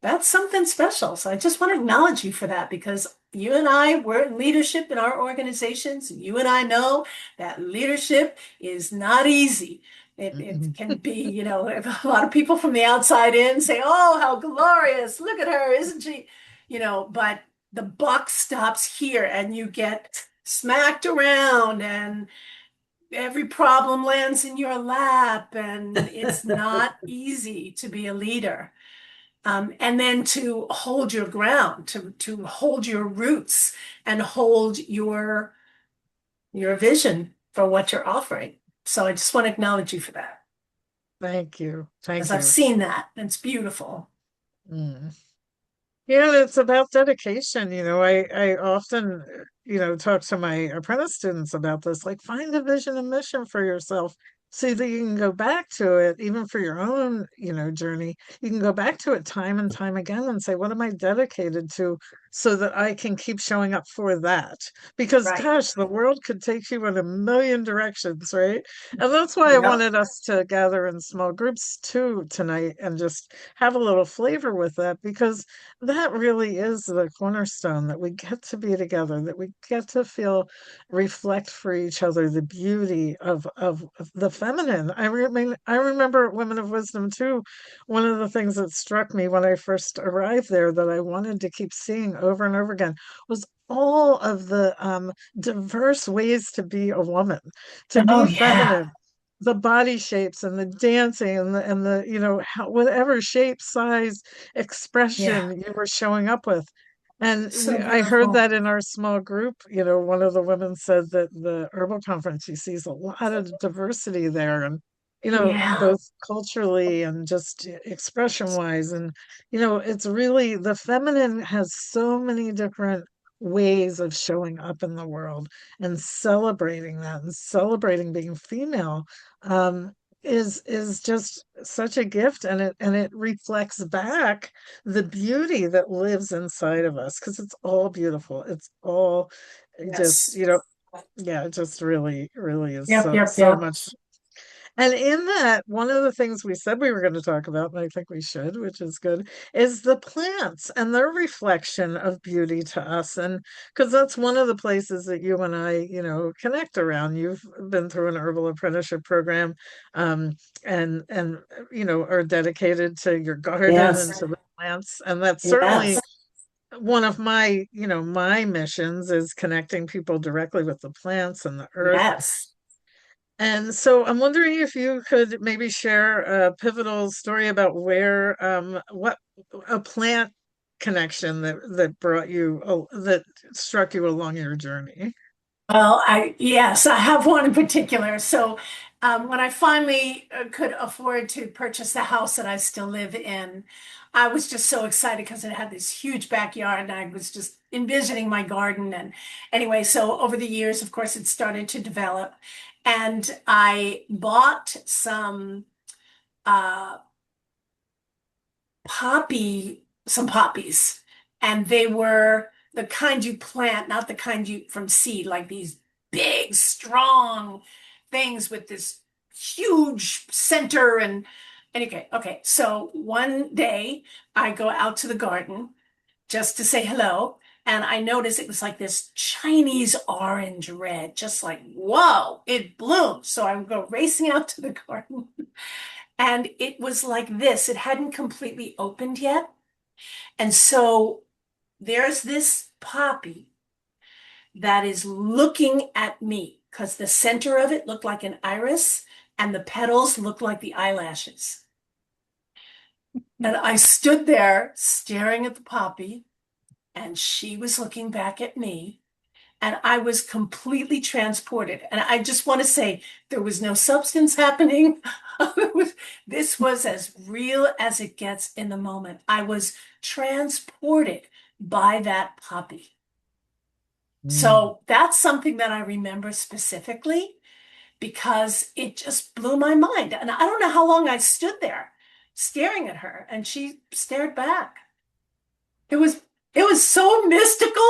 that's something special. So I just want to acknowledge you for that, because you and I were in leadership in our organizations. You and I know that leadership is not easy. It can be, a lot of people from the outside in say, oh, how glorious. Look at her, isn't she? But the buck stops here, and you get smacked around, and every problem lands in your lap, and it's not easy to be a leader. And then to hold your ground, to hold your roots and hold your vision for what you're offering. So I just want to acknowledge you for that, Thank you. because Thank I've you. seen that, and it's beautiful. Mm. Yeah, it's about dedication. I often, talk to my apprentice students about this. Like, find a vision and mission for yourself so that you can go back to it, even for your own, journey. You can go back to it time and time again and say, what am I dedicated to so that I can keep showing up for that? Because, Right. gosh, the world could take you in a million directions, right? And that's why I Yep. wanted us to gather in small groups too tonight and just have a little flavor with that, because that really is the cornerstone, that we get to be together, that we get to feel, reflect for each other the beauty of the feminine. I remember at Women of Wisdom too. One of the things that struck me when I first arrived there that I wanted to keep seeing over and over again was all of the diverse ways to be a woman, to Oh, be yeah. feminine, the body shapes and the dancing and the whatever shape, size, Yeah. expression you were showing up with. And So I heard beautiful. that in our small group. One of the women said that the herbal conference, she sees a lot of diversity there, and Yeah. both culturally and just expression wise. And it's really, the feminine has so many different ways of showing up in the world, and celebrating that, and celebrating being female. is just such a gift, and it reflects back the beauty that lives inside of us, because it's all beautiful. It's all just, Yes. yeah, it just really, really is Yep, so yep, so yep. much. And in that, one of the things we said we were going to talk about, and I think we should, which is good, is the plants and their reflection of beauty to us. And because that's one of the places that you and I, connect around. You've been through an herbal apprenticeship program, um, and are dedicated to your garden and Yes. to the plants. And that's certainly Yes. one of my missions, is connecting people directly with the plants and the earth. Yes. And so I'm wondering if you could maybe share a pivotal story about where, what a plant connection that brought you, that struck you along your journey. Well, yes, I have one in particular. So, when I finally could afford to purchase the house that I still live in, I was just so excited because it had this huge backyard, and I was just envisioning my garden. And anyway, so over the years, of course, it started to develop, and I bought uh, some poppies, and they were the kind you plant, not the kind you from seed, like these big, strong things with this huge center. And anyway, okay. So one day I go out to the garden just to say hello. And I noticed it was like this Chinese orange red, just like, whoa, it bloomed. So I would go racing out to the garden, and it was like this. It hadn't completely opened yet. And so there's this poppy that is looking at me because the center of it looked like an iris and the petals looked like the eyelashes. And I stood there staring at the poppy, and she was looking back at me. And I was completely transported. And I just want to say there was no substance happening. This was as real as it gets in the moment. I was transported by that puppy. Mm. So that's something that I remember specifically because it just blew my mind. And I don't know how long I stood there staring at her, and she stared back. It was it was so mystical.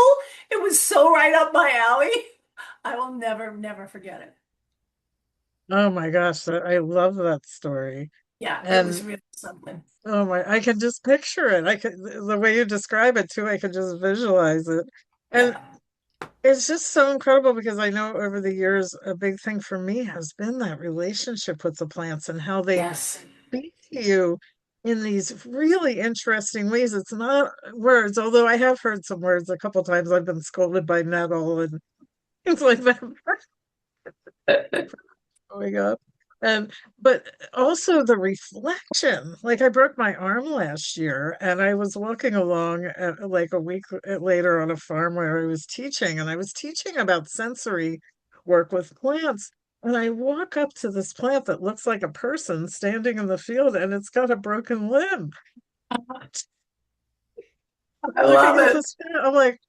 It was so right up my alley. I will never forget it. Oh my gosh, I love that story. Yeah, it was And really something. oh my, I can just picture it. I could, the way you describe it too, I could just visualize it. And Yeah. it's just so incredible, because I know over the years, a big thing for me has been that relationship with the plants and how they Yes. speak to you in these really interesting ways. It's not words, although I have heard some words a couple times. I've been scolded by nettle and things like that growing up. And but also the reflection. Like, I broke my arm last year, and I was walking along like a week later on a farm where I was teaching, and I was teaching about sensory work with plants. And I walk up to this plant that looks like a person standing in the field, and it's got a broken limb. I Looking love at it. this plant, I'm like,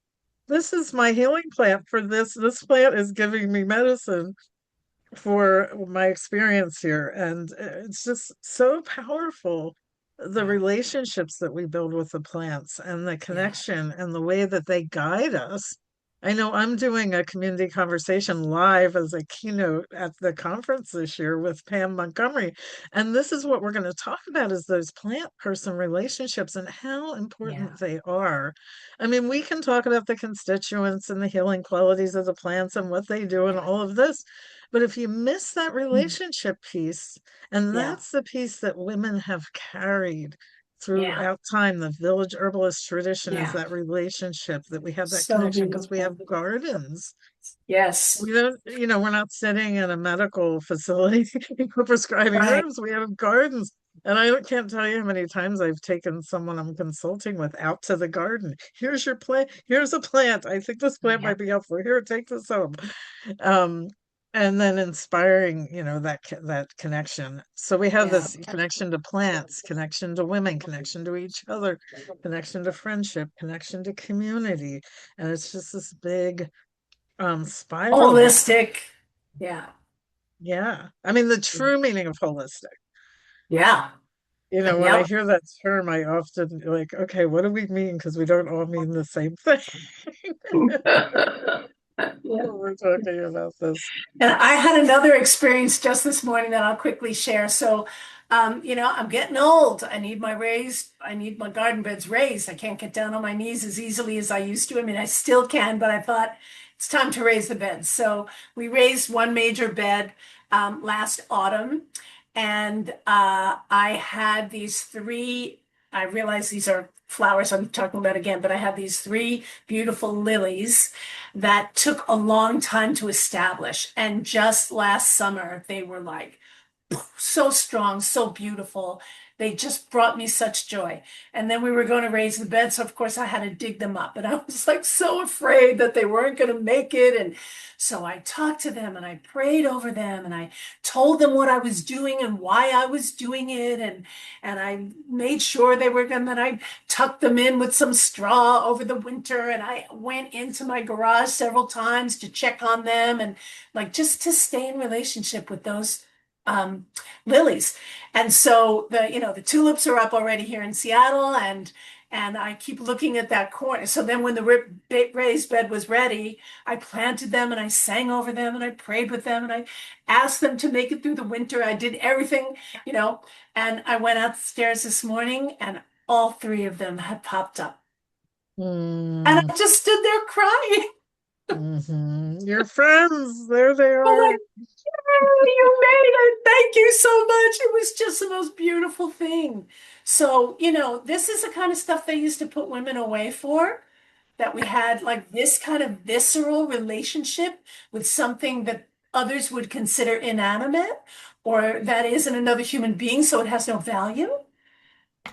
this is my healing plant for this. This plant is giving me medicine for my experience here. And it's just so powerful, the Yeah. relationships that we build with the plants and the Yeah. connection and the way that they guide us. I know I'm doing a community conversation live as a keynote at the conference this year with Pam Montgomery. And this is what we're going to talk about, is those plant person relationships and how Yeah. important they are. I mean, we can talk about the constituents and the healing qualities of the plants and what they do and all of this. But if you miss that Mm. relationship piece, and Yeah. that's the piece that women have carried Yeah. throughout time, the village herbalist tradition is Yeah. that relationship, that we have that So connection because we beautiful. have gardens. Yes. We don't, we're not sitting in a medical facility prescribing Right. herbs. We have gardens. And I can't tell you how many times I've taken someone I'm consulting with out to the garden. Here's your plant. Here's a plant. I think this plant Yeah. might be helpful. Here, take this home. Um, and then inspiring, that connection. So we have Yeah. this connection to plants, connection to women, connection to each other, connection to friendship, connection to community. And it's just this big spiral. Holistic. Yeah. Yeah. I mean, the true meaning of holistic. Yeah. You know, when I Yep. hear that term, I often like, okay, what do we mean? Because we don't all mean the same thing Yeah. when we're talking about this. And I had another experience just this morning that I'll quickly share. So, I'm getting old. I need my garden beds raised. I can't get down on my knees as easily as I used to. I mean, I still can, but I thought it's time to raise the beds. So we raised one major bed last autumn, and I had these three. I realize these are flowers I'm talking about again, but I had these three beautiful lilies that took a long time to establish. And just last summer, they were like so strong, so beautiful. They just brought me such joy. And then we were going to raise the bed. So, of course, I had to dig them up. And I was like so afraid that they weren't going to make it. And so I talked to them and I prayed over them and I told them what I was doing and why I was doing it. And I made sure they were going that I tucked them in with some straw over the winter. And I went into my garage several times to check on them and like just to stay in relationship with those um, lilies. And so the tulips are up already here in Seattle, and I keep looking at that corner. So then when the raised bed was ready, I planted them and I sang over them and I prayed with them and I asked them to make it through the winter. I did everything, you know, and I went upstairs this morning and all three of them had popped up. And Mm, I just stood there crying. Your friends, there they Oh my, are. you made it. Thank you so much. It was just the most beautiful thing. So, this is the kind of stuff they used to put women away for, that we had like this kind of visceral relationship with something that others would consider inanimate or that isn't another human being, so it has no value.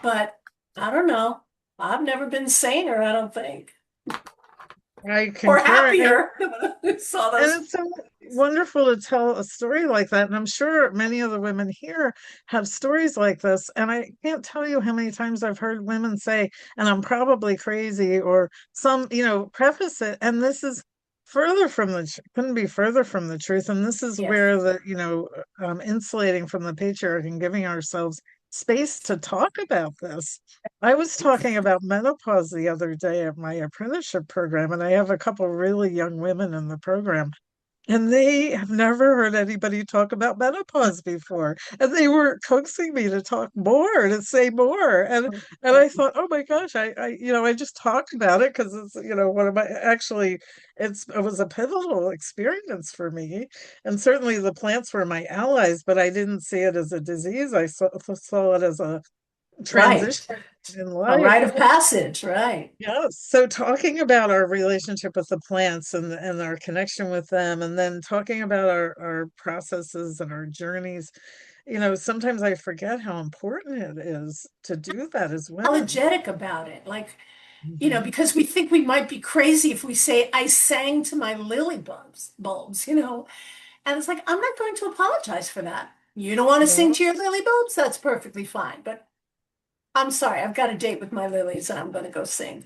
But I don't know. I've never been saner, I don't think, I or concur. happier. Saw And those. it's so wonderful to tell a story like that. And I'm sure many of the women here have stories like this. And I can't tell you how many times I've heard women say, and I'm probably crazy, or some, preface it. And this is further from couldn't be further from the truth. And this is Yes. where insulating from the patriarchy and giving ourselves space to talk about this. I was talking about menopause the other day at my apprenticeship program, and I have a couple really young women in the program. And they have never heard anybody talk about menopause before. And they were coaxing me to talk more, to say more. And I thought, oh my gosh, I just talked about it because it's, one of my actually it was a pivotal experience for me. And certainly the plants were my allies, but I didn't see it as a disease. I saw it as a Right. transition in A life. rite of passage, right. Yes. So talking about our relationship with the plants and our connection with them, and then talking about our processes and our journeys, sometimes I forget how important it is to do that as women. Apologetic about it. Like, Mhm. because we think we might be crazy if we say, I sang to my lily bulbs. And it's like, I'm not going to apologize for that. You don't want to sing No, to your lily bulbs? That's perfectly fine. But I'm sorry, I've got a date with my lilies and I'm going to go sing,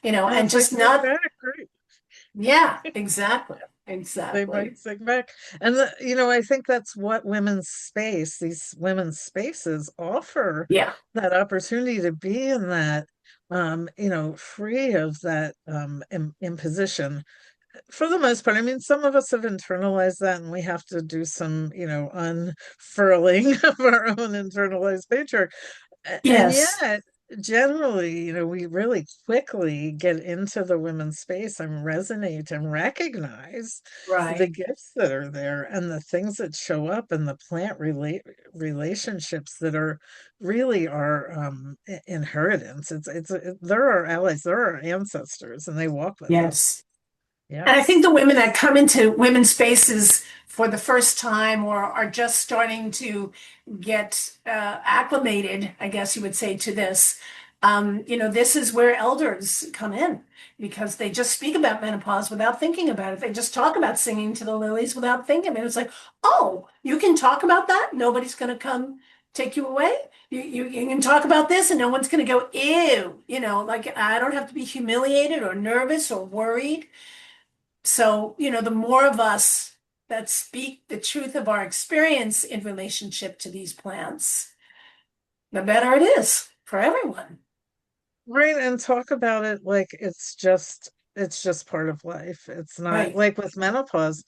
and and if they just sing not, back, great. yeah, exactly. They Exactly. might sing back. And I think that's what these women's spaces offer Yeah. that opportunity to be in that, free of that imposition for the most part. I mean, some of us have internalized that and we have to do some, unfurling of our own internalized patriarch. And Yes. yet, generally, we really quickly get into the women's space and resonate and recognize the Right. gifts that are there and the things that show up in the plant relationships that are really our inheritance. They're our allies, they're our ancestors, and they walk with us. Yes. And I think Yes. the women that come into women's spaces for the first time or are just starting to get acclimated, I guess you would say, to this, this is where elders come in because they just speak about menopause without thinking about it. They just talk about singing to the lilies without thinking. And it's like, oh, you can talk about that? Nobody's going to come take you away? You can talk about this and no one's going to go, ew, like I don't have to be humiliated or nervous or worried. So, the more of us that speak the truth of our experience in relationship to these plants, the better it is for everyone. Right, and talk about it like it's just part of life. It's not Right, like with menopause,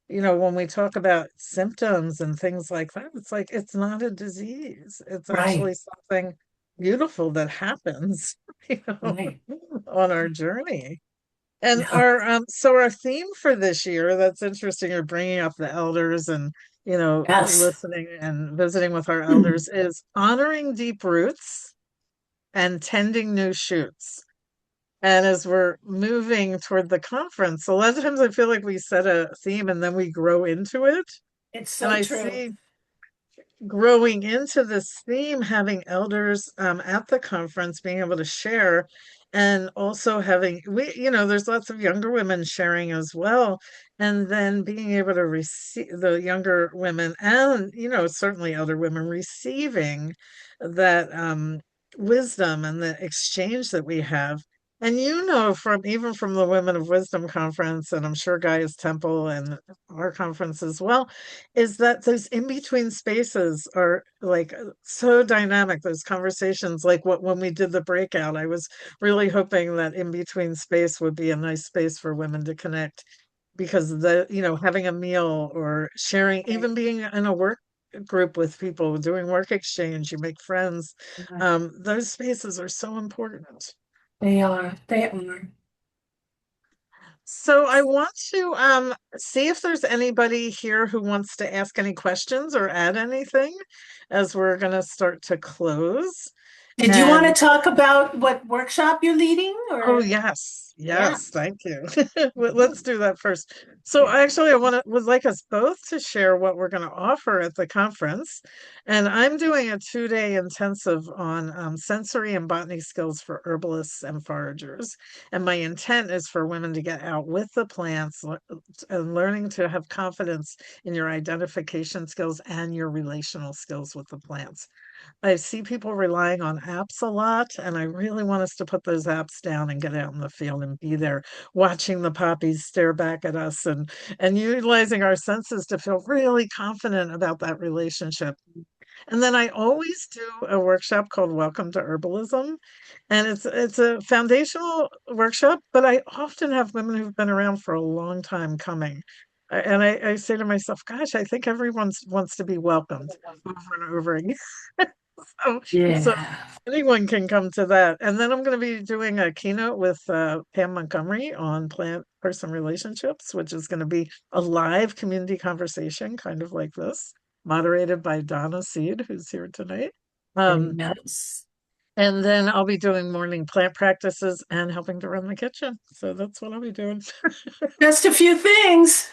when we talk about symptoms and things like that, it's like it's not a disease. It's right, actually something beautiful that happens, you know, right. on our journey. And Yeah. our theme for this year, that's interesting, you're bringing up the elders and, Yes. listening and visiting with our elders is honoring deep roots and tending new shoots. And as we're moving toward the conference, a lot of times I feel like we set a theme and then we grow into it. It's And so I true. see growing into this theme, having elders at the conference being able to share, and also having there's lots of younger women sharing as well, and then being able to receive the younger women and certainly elder women receiving that wisdom and the exchange that we have. And from even from the Women of Wisdom conference, and I'm sure Gaia's Temple and our conference as well, is that those in between spaces are like so dynamic. Those conversations, like when we did the breakout, I was really hoping that in between space would be a nice space for women to connect, because having a meal or sharing, Right, even being in a work group with people doing work exchange, you make friends. right. Those spaces are so important. They are. They are. So I want to see if there's anybody here who wants to ask any questions or add anything as we're going to start to close. Did you want to And talk about what workshop you're leading oh, or? yes. Yeah, Yes, thank you. Let's do that first. So yeah. actually, would like us both to share what we're going to offer at the conference. And I'm doing a 2-day intensive on sensory and botany skills for herbalists and foragers. And my intent is for women to get out with the plants and learning to have confidence in your identification skills and your relational skills with the plants. I see people relying on apps a lot, and I really want us to put those apps down and get out in the field and be there, watching the poppies stare back at us, and utilizing our senses to feel really confident about that relationship. And then I always do a workshop called Welcome to Herbalism, and it's a foundational workshop, but I often have women who've been around for a long time coming. And I say to myself, gosh, I think everyone wants to be welcomed over and over again. So Yeah. anyone can come to that. And then I'm going to be doing a keynote with Pam Montgomery on plant-person relationships, which is going to be a live community conversation, kind of like this, moderated by Donna Seed, who's here tonight. Very Um, nice. and then I'll be doing morning plant practices and helping to run the kitchen. So that's what I'll be doing. Just a few things.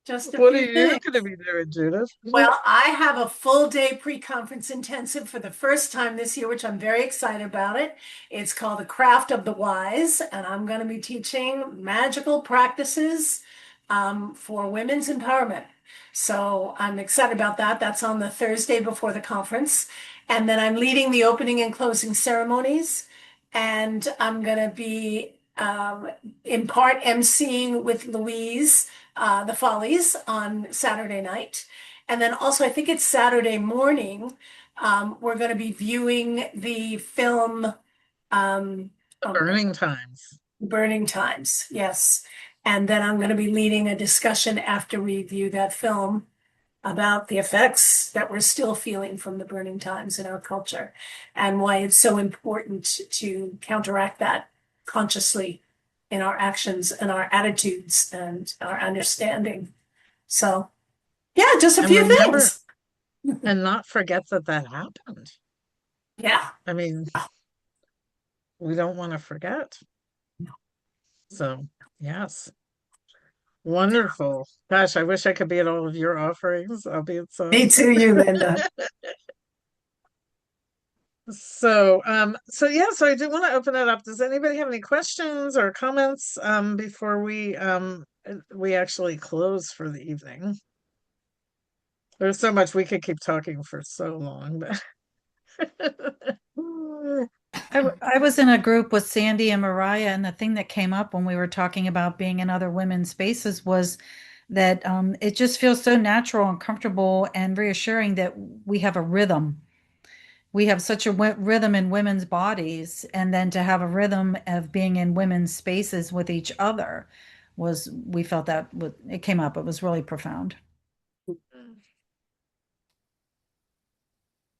Just a What are few you things. going to be doing, Judith? Well, I have a full day pre-conference intensive for the first time this year, which I'm very excited about it. It's called The Craft of the Wise, and I'm going to be teaching magical practices for women's empowerment. So I'm excited about that. That's on the Thursday before the conference. And then I'm leading the opening and closing ceremonies. And I'm going to be in part emceeing with Louise, the Follies on Saturday night. And then also, I think it's Saturday morning, we're going to be viewing the film The oh my God, burning times. Burning Times. Yes. And then I'm going to be leading a discussion after we view that film about the effects that we're still feeling from the burning times in our culture and why it's so important to counteract that consciously in our actions and our attitudes and our understanding. So, yeah, just a And few remember, things. and not forget that that happened. Yeah. I mean, we don't want to forget. So, yes. Wonderful. Gosh, I wish I could be at all of your offerings, albeit Me some. too, you, Linda. So yeah, so I do want to open it up. Does anybody have any questions or comments before we actually close for the evening? There's so much we could keep talking for so long, but I was in a group with Sandy and Mariah, and the thing that came up when we were talking about being in other women's spaces was that it just feels so natural and comfortable and reassuring that we have a rhythm. We have such a rhythm in women's bodies, and then to have a rhythm of being in women's spaces with each other was, we felt that it came up. It was really profound.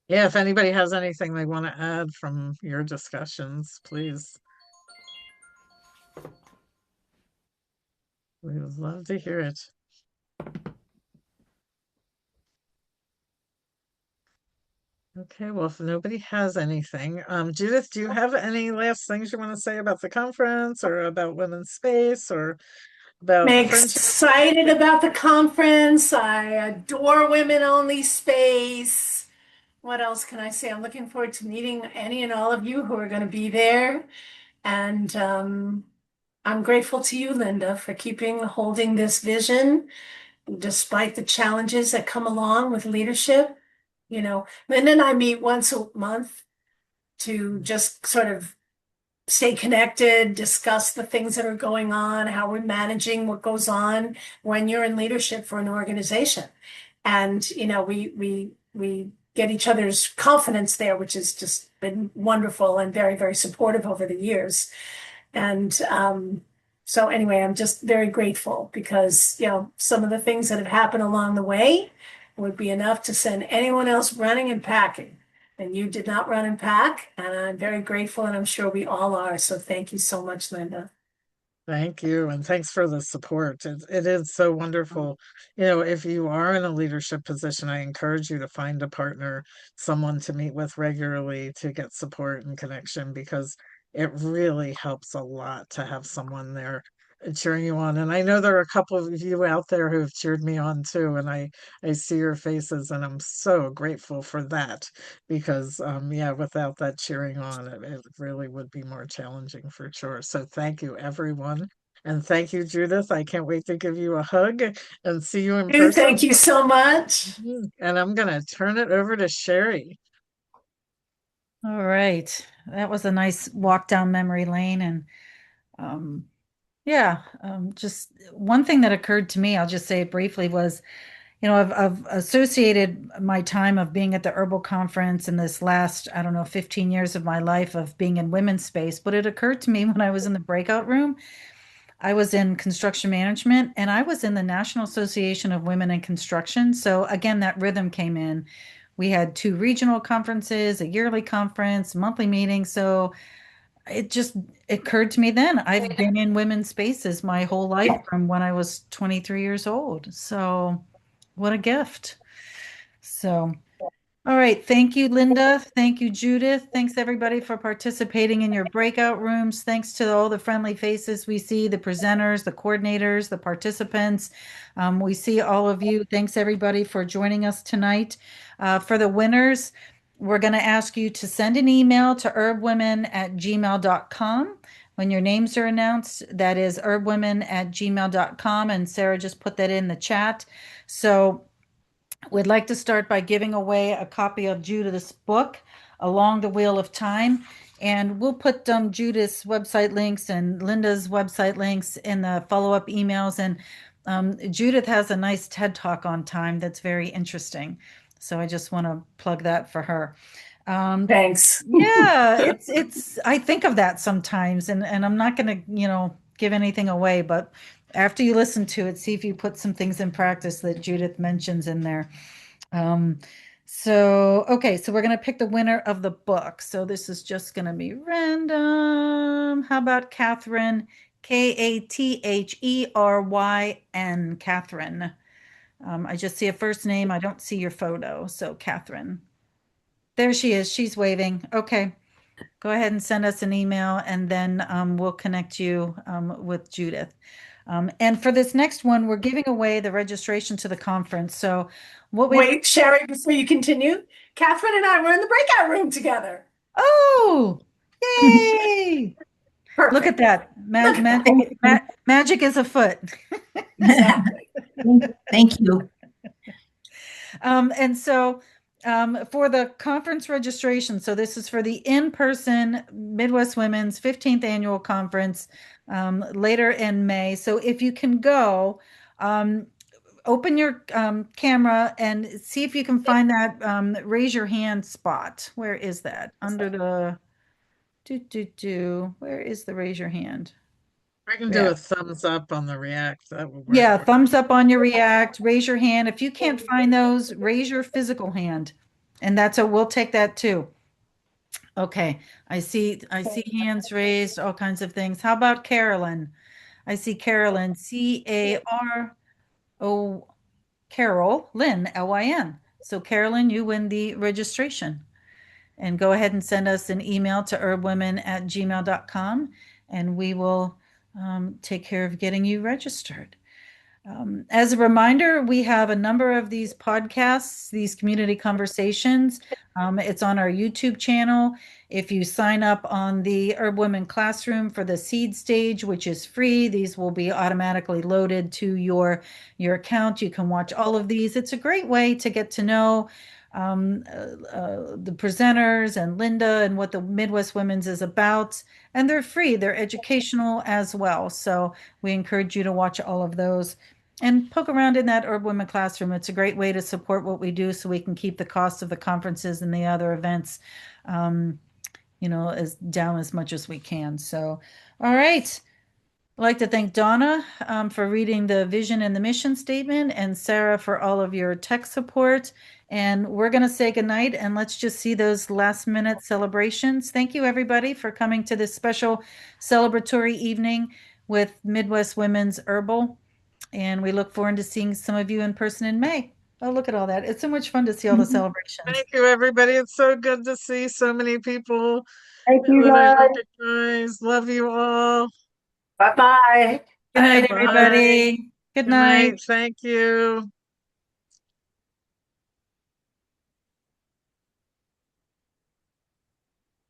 Yeah, if anybody has anything they want to add from your discussions, please. We would love to hear it. Okay, well, if nobody has anything, Judith, do you have any last things you want to say about the conference or about women's space or I'm about friendship? excited about the conference. I adore women only space. What else can I say? I'm looking forward to meeting any and all of you who are going to be there. And I'm grateful to you, Linda, for holding this vision despite the challenges that come along with leadership. You know, Linda and I meet once a month to just sort of stay connected, discuss the things that are going on, how we're managing what goes on when you're in leadership for an organization. And, we get each other's confidence there, which has just been wonderful and very, very supportive over the years. And so anyway, I'm just very grateful because, some of the things that have happened along the way would be enough to send anyone else running and packing. And you did not run and pack, and I'm very grateful, and I'm sure we all are. So thank you so much, Linda. Thank you, and thanks for the support. It is so wonderful. If you are in a leadership position, I encourage you to find a partner, someone to meet with regularly to get support and connection because it really helps a lot to have someone there cheering you on. And I know there are a couple of you out there who have cheered me on too, and I see your faces, and I'm so grateful for that because yeah, without that cheering on, it really would be more challenging for sure. So thank you, everyone. And thank you, Judith. I can't wait to give you a hug and see you in person. Thank you so much. And I'm going to turn it over to Sherry. All right. That was a nice walk down memory lane. And um, yeah, just one thing that occurred to me, I'll just say it briefly, was, I've associated my time of being at the Herbal Conference in this last, I don't know, 15 years of my life of being in women's space. But it occurred to me when I was in the breakout room, I was in construction management and I was in the National Association of Women in Construction. So again, that rhythm came in. We had two regional conferences, a yearly conference, monthly meetings. So it just occurred to me then I've been in women's spaces my whole life from when I was 23 years old. So what a gift. So all right. Thank you, Linda. Thank you, Judith. Thanks, everybody, for participating in your breakout rooms. Thanks to all the friendly faces we see, the presenters, the coordinators, the participants. We see all of you. Thanks, everybody, for joining us tonight. For the winners, we're going to ask you to send an email to herbwomen@gmail.com. When your names are announced, that is herbwomen@gmail.com. And Sarah just put that in the chat. So we'd like to start by giving away a copy of Judith's book, Along the Wheel of Time. And we'll put Judith's website links and Linda's website links in the follow-up emails. And Judith has a nice TED Talk on time that's very interesting. So I just want to plug that for her. Thanks. Yeah, it's I think of that sometimes, and I'm not going to, give anything away, but after you listen to it, see if you put some things in practice that Judith mentions in there. Okay, so we're going to pick the winner of the book. So this is just going to be random. How about Catherine? Katheryn, Catherine. I just see a first name. I don't see your photo. So Catherine. There she is. She's waving. Okay. Go ahead and send us an email and then we'll connect you with Judith. And for this next one, we're giving away the registration to the conference. So Wait, Sherry, before you continue, Catherine and I were in the breakout room together. Oh, yay! Perfect. Look at that. Magic is afoot. Exactly. Thank you. And so for the conference registration, so this is for the in-person Midwest Women's 15th Annual Conference later in May. So if you can go, open your camera and see if you can find that raise your hand spot. Where is that? Under the Where is the raise your hand? I can do Yeah. a thumbs up on the React. That would work. Yeah, thumbs up on your React, raise your hand. If you can't find those, raise your physical hand. And we'll take that too. Okay, I see hands raised, all kinds of things. How about Carolyn? I see Carolyn, Carol, Carol Lynn, Lyn. So Carolyn, you win the registration. And go ahead and send us an email to herbwomen@gmail.com and we will take care of getting you registered. As a reminder, we have a number of these podcasts, these community conversations. It's on our YouTube channel. If you sign up on the Herb Women Classroom for the seed stage, which is free, these will be automatically loaded to your account. You can watch all of these. It's a great way to get to know the presenters and Linda and what the Midwest Women's is about. And they're free, they're educational as well. So we encourage you to watch all of those and poke around in that Herb Women Classroom. It's a great way to support what we do so we can keep the cost of the conferences and the other events, as down as much as we can. So, all right. I'd like to thank Donna for reading the vision and the mission statement and Sarah for all of your tech support. And we're going to say goodnight and let's just see those last minute celebrations. Thank you, everybody, for coming to this special celebratory evening with Midwest Women's Herbal. And we look forward to seeing some of you in person in May. Oh, look at all that. It's so much fun to see all the celebrations. Thank you, everybody. It's so good to see so many people Thank you, that I guys. recognize. Love you all. Bye-bye. Good night, Bye. everybody. Good Good night. night. Thank you.